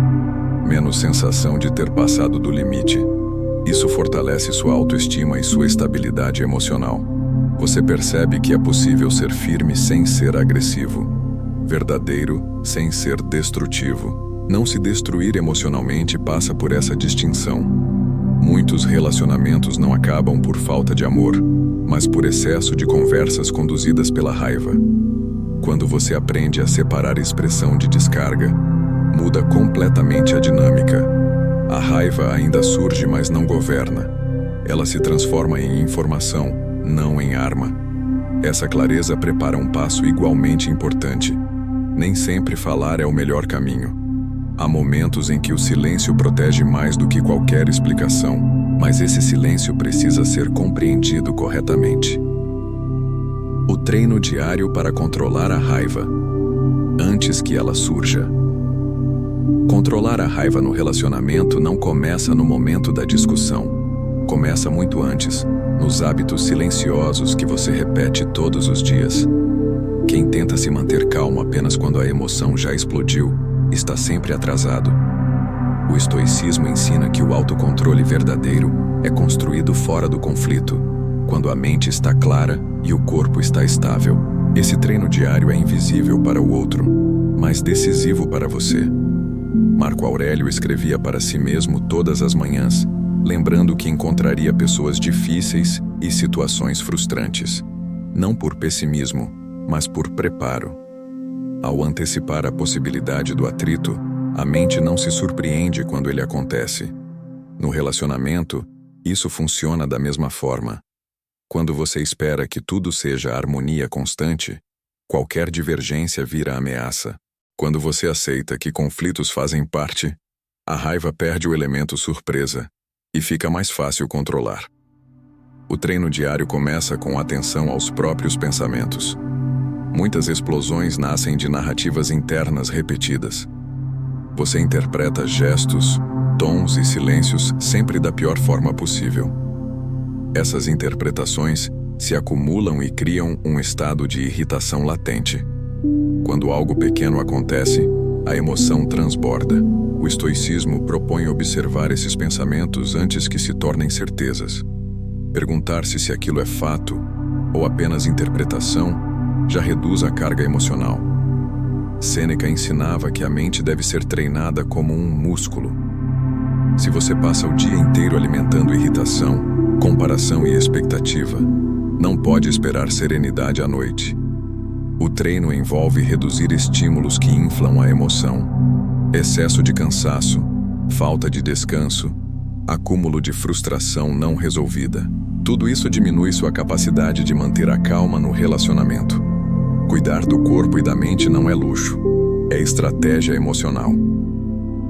menos sensação de ter passado do limite. Isso fortalece sua autoestima e sua estabilidade emocional. Você percebe que é possível ser firme sem ser agressivo, verdadeiro sem ser destrutivo. Não se destruir emocionalmente passa por essa distinção. Muitos relacionamentos não acabam por falta de amor, mas por excesso de conversas conduzidas pela raiva. Quando você aprende a separar expressão de descarga, muda completamente a dinâmica. A raiva ainda surge, mas não governa. Ela se transforma em informação, não em arma. Essa clareza prepara um passo igualmente importante. Nem sempre falar é o melhor caminho. Há momentos em que o silêncio protege mais do que qualquer explicação, mas esse silêncio precisa ser compreendido corretamente. O treino diário para controlar a raiva, antes que ela surja. Controlar a raiva no relacionamento não começa no momento da discussão. Começa muito antes, nos hábitos silenciosos que você repete todos os dias. Quem tenta se manter calmo apenas quando a emoção já explodiu, está sempre atrasado. O estoicismo ensina que o autocontrole verdadeiro é construído fora do conflito, quando a mente está clara e o corpo está estável. Esse treino diário é invisível para o outro, mas decisivo para você. Marco Aurélio escrevia para si mesmo todas as manhãs, lembrando que encontraria pessoas difíceis e situações frustrantes, não por pessimismo, mas por preparo. Ao antecipar a possibilidade do atrito, a mente não se surpreende quando ele acontece. No relacionamento, isso funciona da mesma forma. Quando você espera que tudo seja harmonia constante, qualquer divergência vira ameaça. Quando você aceita que conflitos fazem parte, a raiva perde o elemento surpresa e fica mais fácil controlar. O treino diário começa com atenção aos próprios pensamentos. Muitas explosões nascem de narrativas internas repetidas. Você interpreta gestos, tons e silêncios sempre da pior forma possível. Essas interpretações se acumulam e criam um estado de irritação latente. Quando algo pequeno acontece, a emoção transborda. O estoicismo propõe observar esses pensamentos antes que se tornem certezas. Perguntar-se se aquilo é fato ou apenas interpretação já reduz a carga emocional. Sêneca ensinava que a mente deve ser treinada como um músculo. Se você passa o dia inteiro alimentando irritação, comparação e expectativa, não pode esperar serenidade à noite. O treino envolve reduzir estímulos que inflam a emoção. Excesso de cansaço, falta de descanso, acúmulo de frustração não resolvida. Tudo isso diminui sua capacidade de manter a calma no relacionamento. Cuidar do corpo e da mente não é luxo, é estratégia emocional.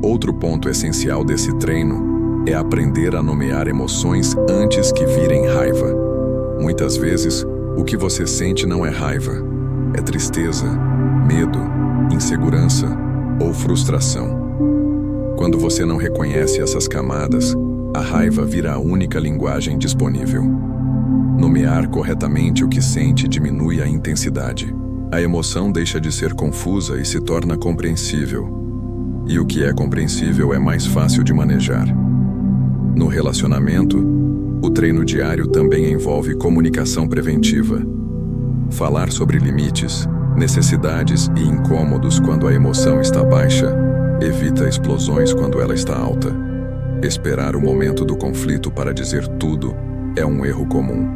Outro ponto essencial desse treino é aprender a nomear emoções antes que virem raiva. Muitas vezes, o que você sente não é raiva, é tristeza, medo, insegurança ou frustração. Quando você não reconhece essas camadas, a raiva vira a única linguagem disponível. Nomear corretamente o que sente diminui a intensidade. A emoção deixa de ser confusa e se torna compreensível. E o que é compreensível é mais fácil de manejar. No relacionamento, o treino diário também envolve comunicação preventiva. Falar sobre limites, necessidades e incômodos quando a emoção está baixa, evita explosões quando ela está alta. Esperar o momento do conflito para dizer tudo é um erro comum.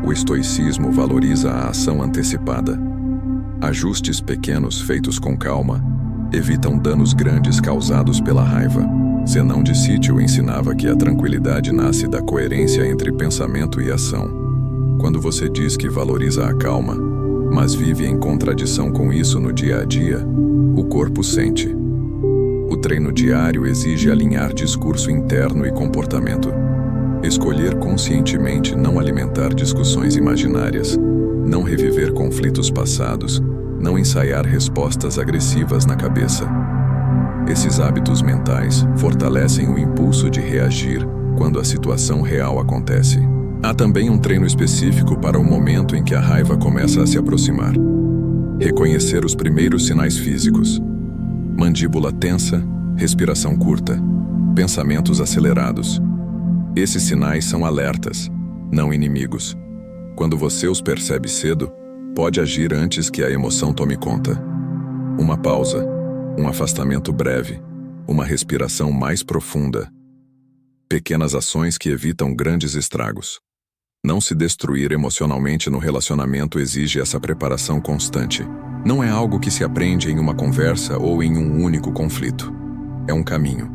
O estoicismo valoriza a ação antecipada. Ajustes pequenos feitos com calma evitam danos grandes causados pela raiva. Zenão de Sítio ensinava que a tranquilidade nasce da coerência entre pensamento e ação. Quando você diz que valoriza a calma, mas vive em contradição com isso no dia a dia, o corpo sente. O treino diário exige alinhar discurso interno e comportamento. Escolher conscientemente não alimentar discussões imaginárias, não reviver conflitos passados, não ensaiar respostas agressivas na cabeça. Esses hábitos mentais fortalecem o impulso de reagir quando a situação real acontece. Há também um treino específico para o momento em que a raiva começa a se aproximar. Reconhecer os primeiros sinais físicos. Mandíbula tensa, respiração curta, pensamentos acelerados. Esses sinais são alertas, não inimigos. Quando você os percebe cedo, pode agir antes que a emoção tome conta. Uma pausa, um afastamento breve, uma respiração mais profunda. Pequenas ações que evitam grandes estragos. Não se destruir emocionalmente no relacionamento exige essa preparação constante. Não é algo que se aprende em uma conversa ou em um único conflito. É um caminho.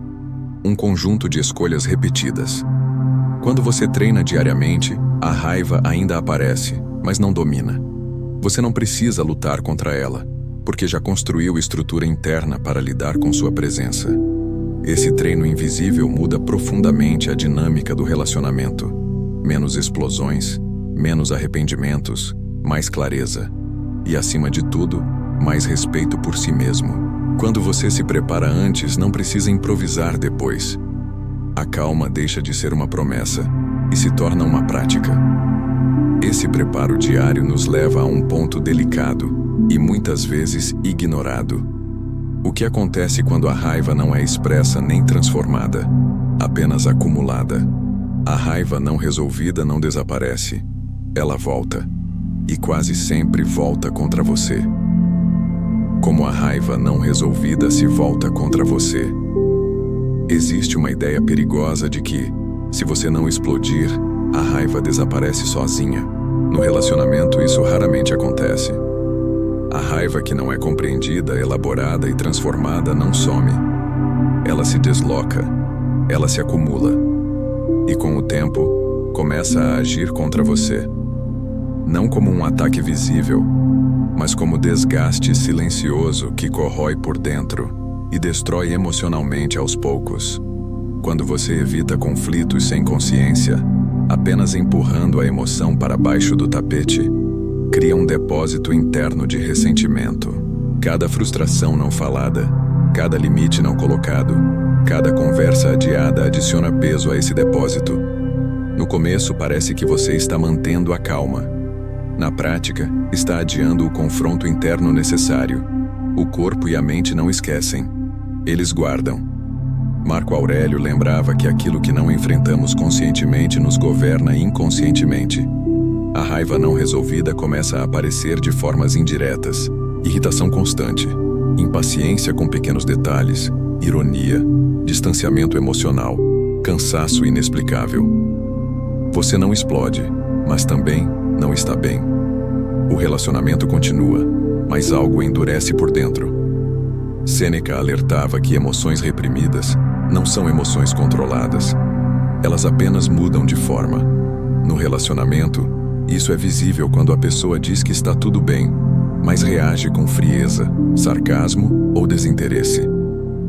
Um conjunto de escolhas repetidas. Quando você treina diariamente, a raiva ainda aparece, mas não domina. Você não precisa lutar contra ela, porque já construiu estrutura interna para lidar com sua presença. Esse treino invisível muda profundamente a dinâmica do relacionamento. Menos explosões, menos arrependimentos, mais clareza. E, acima de tudo, mais respeito por si mesmo. Quando você se prepara antes, não precisa improvisar depois. A calma deixa de ser uma promessa e se torna uma prática. Esse preparo diário nos leva a um ponto delicado e muitas vezes ignorado. O que acontece quando a raiva não é expressa nem transformada, apenas acumulada? A raiva não resolvida não desaparece, ela volta, e quase sempre volta contra você. Como a raiva não resolvida se volta contra você. Existe uma ideia perigosa de que, se você não explodir, a raiva desaparece sozinha. No relacionamento, isso raramente acontece. A raiva que não é compreendida, elaborada e transformada não some. Ela se desloca, ela se acumula. E com o tempo, começa a agir contra você. Não como um ataque visível, mas como desgaste silencioso que corrói por dentro e destrói emocionalmente aos poucos. Quando você evita conflitos sem consciência, apenas empurrando a emoção para baixo do tapete, cria um depósito interno de ressentimento. Cada frustração não falada, cada limite não colocado, cada conversa adiada adiciona peso a esse depósito. No começo parece que você está mantendo a calma. Na prática, está adiando o confronto interno necessário. O corpo e a mente não esquecem. Eles guardam. Marco Aurélio lembrava que aquilo que não enfrentamos conscientemente nos governa inconscientemente. A raiva não resolvida começa a aparecer de formas indiretas. Irritação constante, impaciência com pequenos detalhes, ironia, distanciamento emocional, cansaço inexplicável. Você não explode, mas também não está bem. O relacionamento continua, mas algo endurece por dentro. Sêneca alertava que emoções reprimidas não são emoções controladas. Elas apenas mudam de forma. No relacionamento, isso é visível quando a pessoa diz que está tudo bem, mas reage com frieza, sarcasmo ou desinteresse.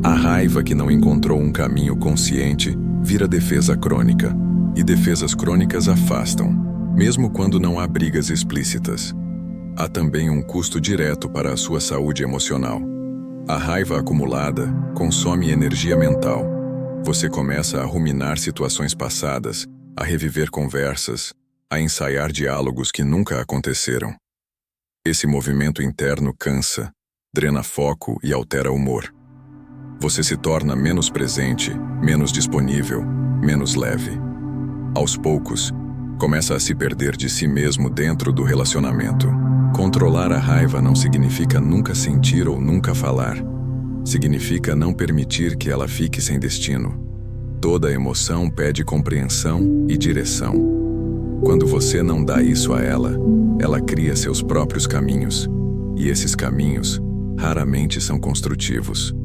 A raiva que não encontrou um caminho consciente vira defesa crônica, e defesas crônicas afastam, mesmo quando não há brigas explícitas. Há também um custo direto para a sua saúde emocional. A raiva acumulada consome energia mental. Você começa a ruminar situações passadas, a reviver conversas, a ensaiar diálogos que nunca aconteceram. Esse movimento interno cansa, drena foco e altera o humor. Você se torna menos presente, menos disponível, menos leve. Aos poucos, começa a se perder de si mesmo dentro do relacionamento. Controlar a raiva não significa nunca sentir ou nunca falar. Significa não permitir que ela fique sem destino. Toda emoção pede compreensão e direção. Quando você não dá isso a ela, ela cria seus próprios caminhos. E esses caminhos raramente são construtivos.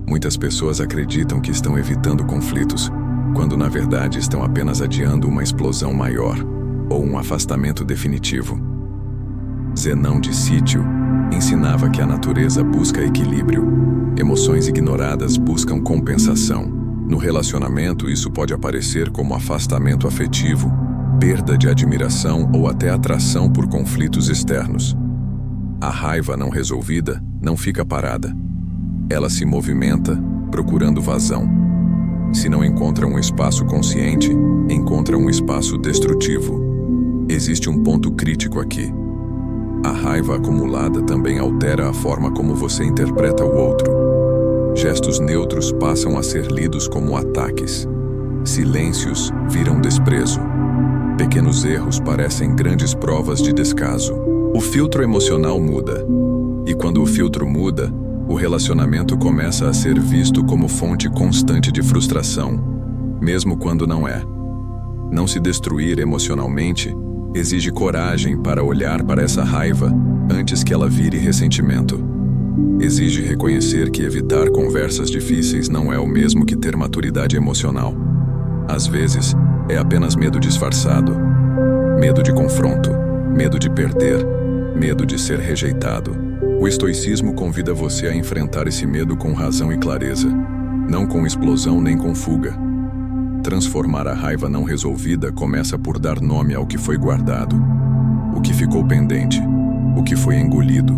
Muitas pessoas acreditam que estão evitando conflitos, quando na verdade estão apenas adiando uma explosão maior ou um afastamento definitivo. Zenão de Sítio ensinava que a natureza busca equilíbrio. Emoções ignoradas buscam compensação. No relacionamento, isso pode aparecer como afastamento afetivo, perda de admiração ou até atração por conflitos externos. A raiva não resolvida não fica parada. Ela se movimenta, procurando vazão. Se não encontra um espaço consciente, encontra um espaço destrutivo. Existe um ponto crítico aqui. A raiva acumulada também altera a forma como você interpreta o outro. Gestos neutros passam a ser lidos como ataques. Silêncios viram desprezo. Pequenos erros parecem grandes provas de descaso. O filtro emocional muda. E quando o filtro muda, o relacionamento começa a ser visto como fonte constante de frustração, mesmo quando não é. Não se destruir emocionalmente exige coragem para olhar para essa raiva antes que ela vire ressentimento. Exige reconhecer que evitar conversas difíceis não é o mesmo que ter maturidade emocional. Às vezes, É apenas medo disfarçado. Medo de confronto, medo de perder, medo de ser rejeitado. O estoicismo convida você a enfrentar esse medo com razão e clareza, não com explosão nem com fuga. Transformar a raiva não resolvida começa por dar nome ao que foi guardado, o que ficou pendente, o que foi engolido,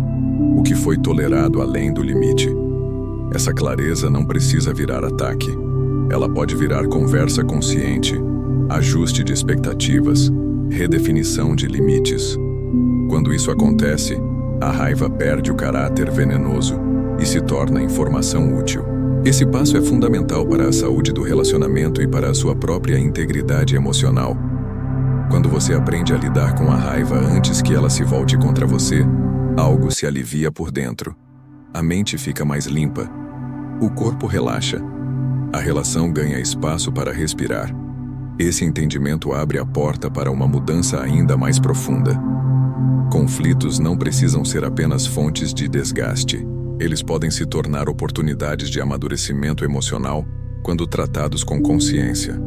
o que foi tolerado além do limite. Essa clareza não precisa virar ataque. Ela pode virar conversa consciente, ajuste de expectativas, redefinição de limites. Quando isso acontece, a raiva perde o caráter venenoso e se torna informação útil. Esse passo é fundamental para a saúde do relacionamento e para a sua própria integridade emocional. Quando você aprende a lidar com a raiva antes que ela se volte contra você, algo se alivia por dentro. A mente fica mais limpa. O corpo relaxa. A relação ganha espaço para respirar. Esse entendimento abre a porta para uma mudança ainda mais profunda. Conflitos não precisam ser apenas fontes de desgaste. Eles podem se tornar oportunidades de amadurecimento emocional quando tratados com consciência,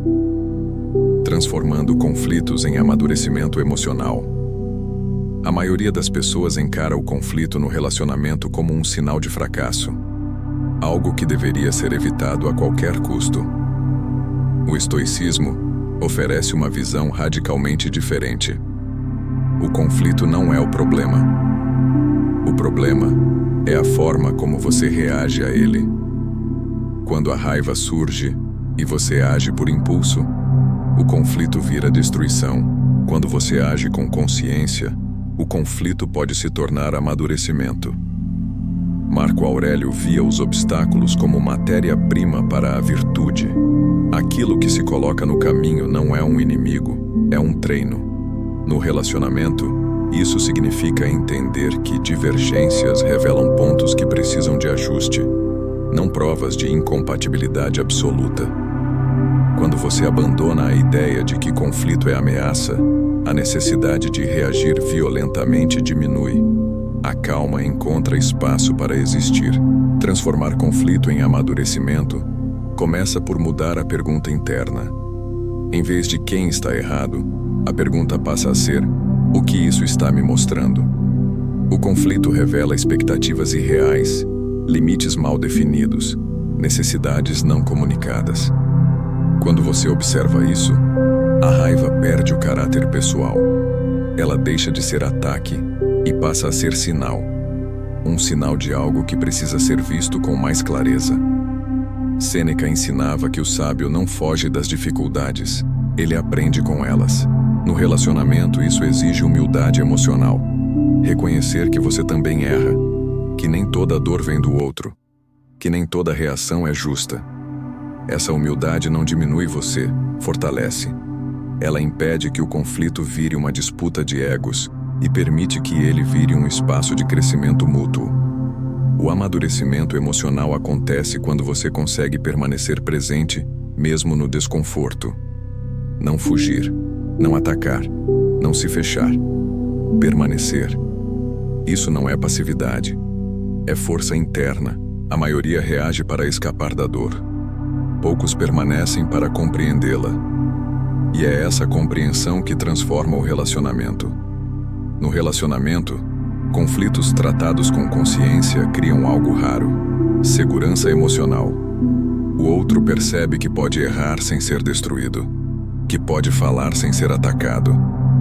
transformando conflitos em amadurecimento emocional. A maioria das pessoas encara o conflito no relacionamento como um sinal de fracasso, algo que deveria ser evitado a qualquer custo. O estoicismo oferece uma visão radicalmente diferente. O conflito não é o problema. O problema é a forma como você reage a ele. Quando a raiva surge e você age por impulso, o conflito vira destruição. Quando você age com consciência, o conflito pode se tornar amadurecimento. Marco Aurélio via os obstáculos como matéria-prima para a virtude. Aquilo que se coloca no caminho não é um inimigo, é um treino. No relacionamento, isso significa entender que divergências revelam pontos que precisam de ajuste, não provas de incompatibilidade absoluta. Quando você abandona a ideia de que conflito é ameaça, a necessidade de reagir violentamente diminui. A calma encontra espaço para existir. Transformar conflito em amadurecimento começa por mudar a pergunta interna. Em vez de quem está errado, a pergunta passa a ser: o que isso está me mostrando? O conflito revela expectativas irreais, limites mal definidos, necessidades não comunicadas. Quando você observa isso, a raiva perde o caráter pessoal. Ela deixa de ser ataque e passa a ser sinal. Um sinal de algo que precisa ser visto com mais clareza. Sêneca ensinava que o sábio não foge das dificuldades, ele aprende com elas. No relacionamento, isso exige humildade emocional. Reconhecer que você também erra, que nem toda dor vem do outro, que nem toda reação é justa. Essa humildade não diminui você, fortalece. Ela impede que o conflito vire uma disputa de egos e permite que ele vire um espaço de crescimento mútuo. O amadurecimento emocional acontece quando você consegue permanecer presente, mesmo no desconforto. Não fugir, não atacar, não se fechar. Permanecer. Isso não é passividade. É força interna. A maioria reage para escapar da dor. Poucos permanecem para compreendê-la. E é essa compreensão que transforma o relacionamento. No relacionamento, conflitos tratados com consciência criam algo raro: segurança emocional. O outro percebe que pode errar sem ser destruído, que pode falar sem ser atacado,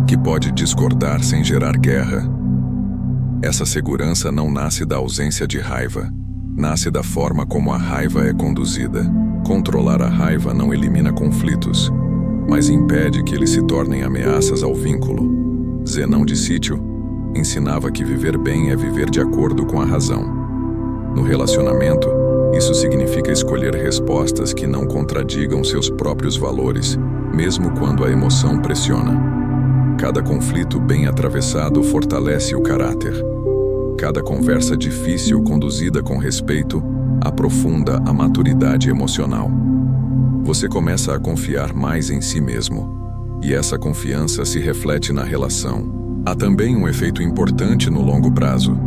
que pode discordar sem gerar guerra. Essa segurança não nasce da ausência de raiva, nasce da forma como a raiva é conduzida. Controlar a raiva não elimina conflitos, mas impede que eles se tornem ameaças ao vínculo. Zenão de Sítio ensinava que viver bem é viver de acordo com a razão. No relacionamento, isso significa escolher respostas que não contradigam seus próprios valores, mesmo quando a emoção pressiona. Cada conflito bem atravessado fortalece o caráter. Cada conversa difícil conduzida com respeito aprofunda a maturidade emocional. Você começa a confiar mais em si mesmo, e essa confiança se reflete na relação. Há também um efeito importante no longo prazo.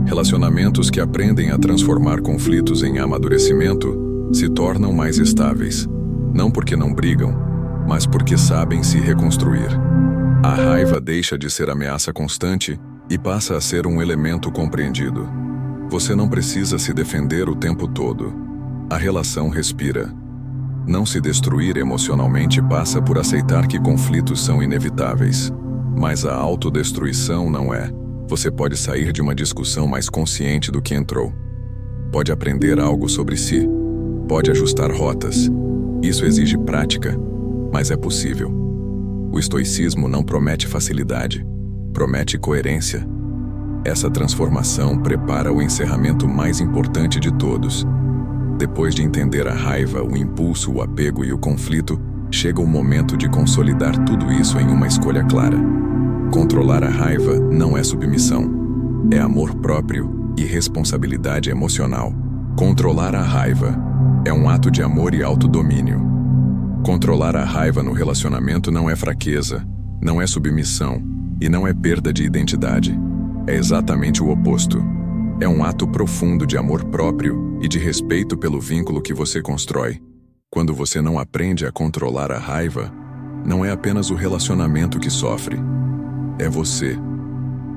Relacionamentos que aprendem a transformar conflitos em amadurecimento se tornam mais estáveis, não porque não brigam, mas porque sabem se reconstruir. A raiva deixa de ser ameaça constante e passa a ser um elemento compreendido. Você não precisa se defender o tempo todo. A relação respira. Não se destruir emocionalmente passa por aceitar que conflitos são inevitáveis. Mas a autodestruição não é. Você pode sair de uma discussão mais consciente do que entrou. Pode aprender algo sobre si. Pode ajustar rotas. Isso exige prática, mas é possível. O estoicismo não promete facilidade, promete coerência. Essa transformação prepara o encerramento mais importante de todos. Depois de entender a raiva, o impulso, o apego e o conflito, chega o momento de consolidar tudo isso em uma escolha clara. Controlar a raiva não é submissão, é amor próprio e responsabilidade emocional. Controlar a raiva é um ato de amor e autodomínio. Controlar a raiva no relacionamento não é fraqueza, não é submissão e não é perda de identidade. É exatamente o oposto. É um ato profundo de amor próprio e de respeito pelo vínculo que você constrói. Quando você não aprende a controlar a raiva, não é apenas o relacionamento que sofre. É você.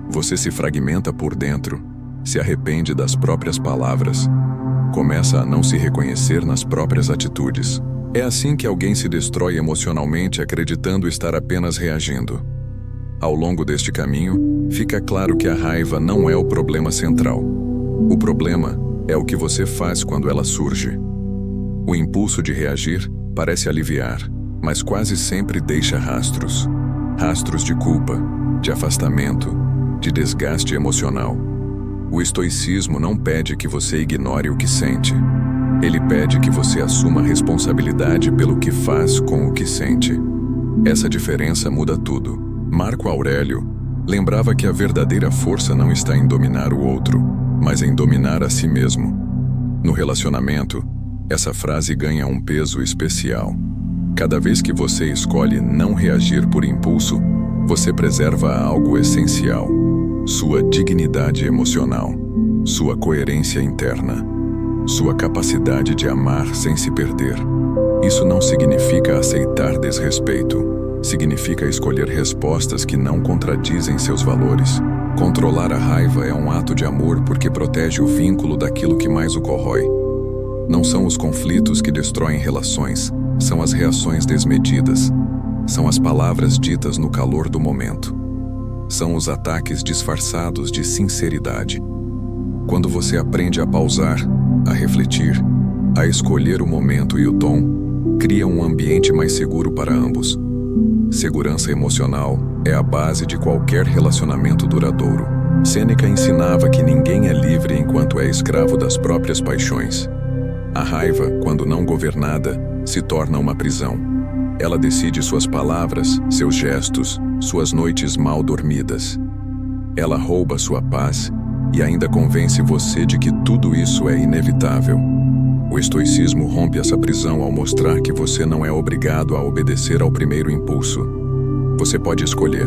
Você se fragmenta por dentro, se arrepende das próprias palavras, começa a não se reconhecer nas próprias atitudes. É assim que alguém se destrói emocionalmente acreditando estar apenas reagindo. Ao longo deste caminho, fica claro que a raiva não é o problema central. O problema é o que você faz quando ela surge. O impulso de reagir parece aliviar, mas quase sempre deixa rastros. Rastros de culpa, de afastamento, de desgaste emocional. O estoicismo não pede que você ignore o que sente. Ele pede que você assuma a responsabilidade pelo que faz com o que sente. Essa diferença muda tudo. Marco Aurélio lembrava que a verdadeira força não está em dominar o outro, mas em dominar a si mesmo. No relacionamento, essa frase ganha um peso especial. Cada vez que você escolhe não reagir por impulso, você preserva algo essencial: sua dignidade emocional, sua coerência interna, sua capacidade de amar sem se perder. Isso não significa aceitar desrespeito. Significa escolher respostas que não contradizem seus valores. Controlar a raiva é um ato de amor porque protege o vínculo daquilo que mais o corrói. Não são os conflitos que destroem relações, são as reações desmedidas. São as palavras ditas no calor do momento. São os ataques disfarçados de sinceridade. Quando você aprende a pausar, a refletir, a escolher o momento e o tom, cria um ambiente mais seguro para ambos. Segurança emocional é a base de qualquer relacionamento duradouro. Sêneca ensinava que ninguém é livre enquanto é escravo das próprias paixões. A raiva, quando não governada, se torna uma prisão. Ela decide suas palavras, seus gestos, suas noites mal dormidas. Ela rouba sua paz e ainda convence você de que tudo isso é inevitável. O estoicismo rompe essa prisão ao mostrar que você não é obrigado a obedecer ao primeiro impulso. Você pode escolher.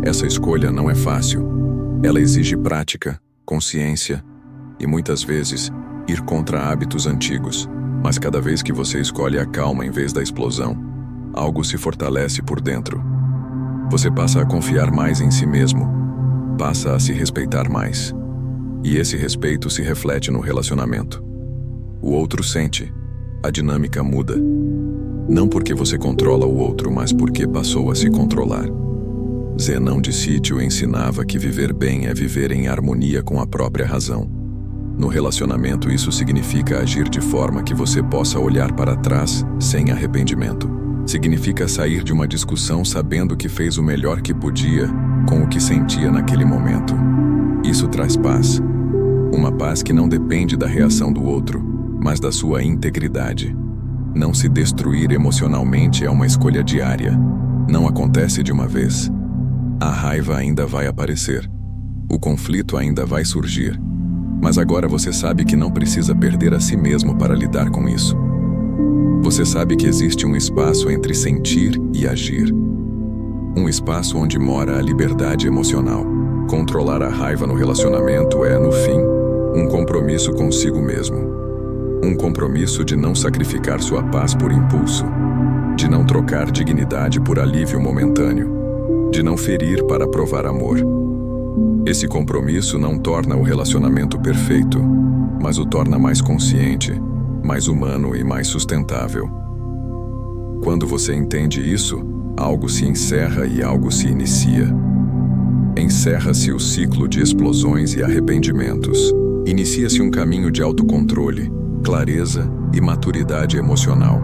Essa escolha não é fácil. Ela exige prática, consciência e, muitas vezes, ir contra hábitos antigos. Mas cada vez que você escolhe a calma em vez da explosão, algo se fortalece por dentro. Você passa a confiar mais em si mesmo, passa a se respeitar mais. E esse respeito se reflete no relacionamento. O outro sente, a dinâmica muda. Não porque você controla o outro, mas porque passou a se controlar. Zenão de Sítio ensinava que viver bem é viver em harmonia com a própria razão. No relacionamento, isso significa agir de forma que você possa olhar para trás sem arrependimento. Significa sair de uma discussão sabendo que fez o melhor que podia com o que sentia naquele momento. Isso traz paz. Uma paz que não depende da reação do outro, mas da sua integridade. Não se destruir emocionalmente é uma escolha diária. Não acontece de uma vez. A raiva ainda vai aparecer. O conflito ainda vai surgir. Mas agora você sabe que não precisa perder a si mesmo para lidar com isso. Você sabe que existe um espaço entre sentir e agir. Um espaço onde mora a liberdade emocional. Controlar a raiva no relacionamento é, no fim, um compromisso consigo mesmo. Um compromisso de não sacrificar sua paz por impulso. de não trocar dignidade por alívio momentâneo, de não ferir para provar amor. Esse compromisso não torna o relacionamento perfeito, mas o torna mais consciente, mais humano e mais sustentável. Quando você entende isso, algo se encerra e algo se inicia. Encerra-se o ciclo de explosões e arrependimentos. Inicia-se um caminho de autocontrole, clareza e maturidade emocional.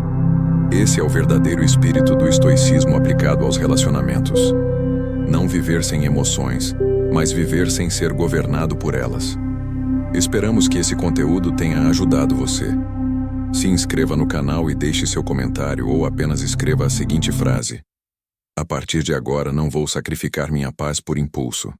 Esse é o verdadeiro espírito do estoicismo aplicado aos relacionamentos. Não viver sem emoções, mas viver sem ser governado por elas. Esperamos que esse conteúdo tenha ajudado você. Se inscreva no canal e deixe seu comentário ou apenas escreva a seguinte frase: a partir de agora não vou sacrificar minha paz por impulso.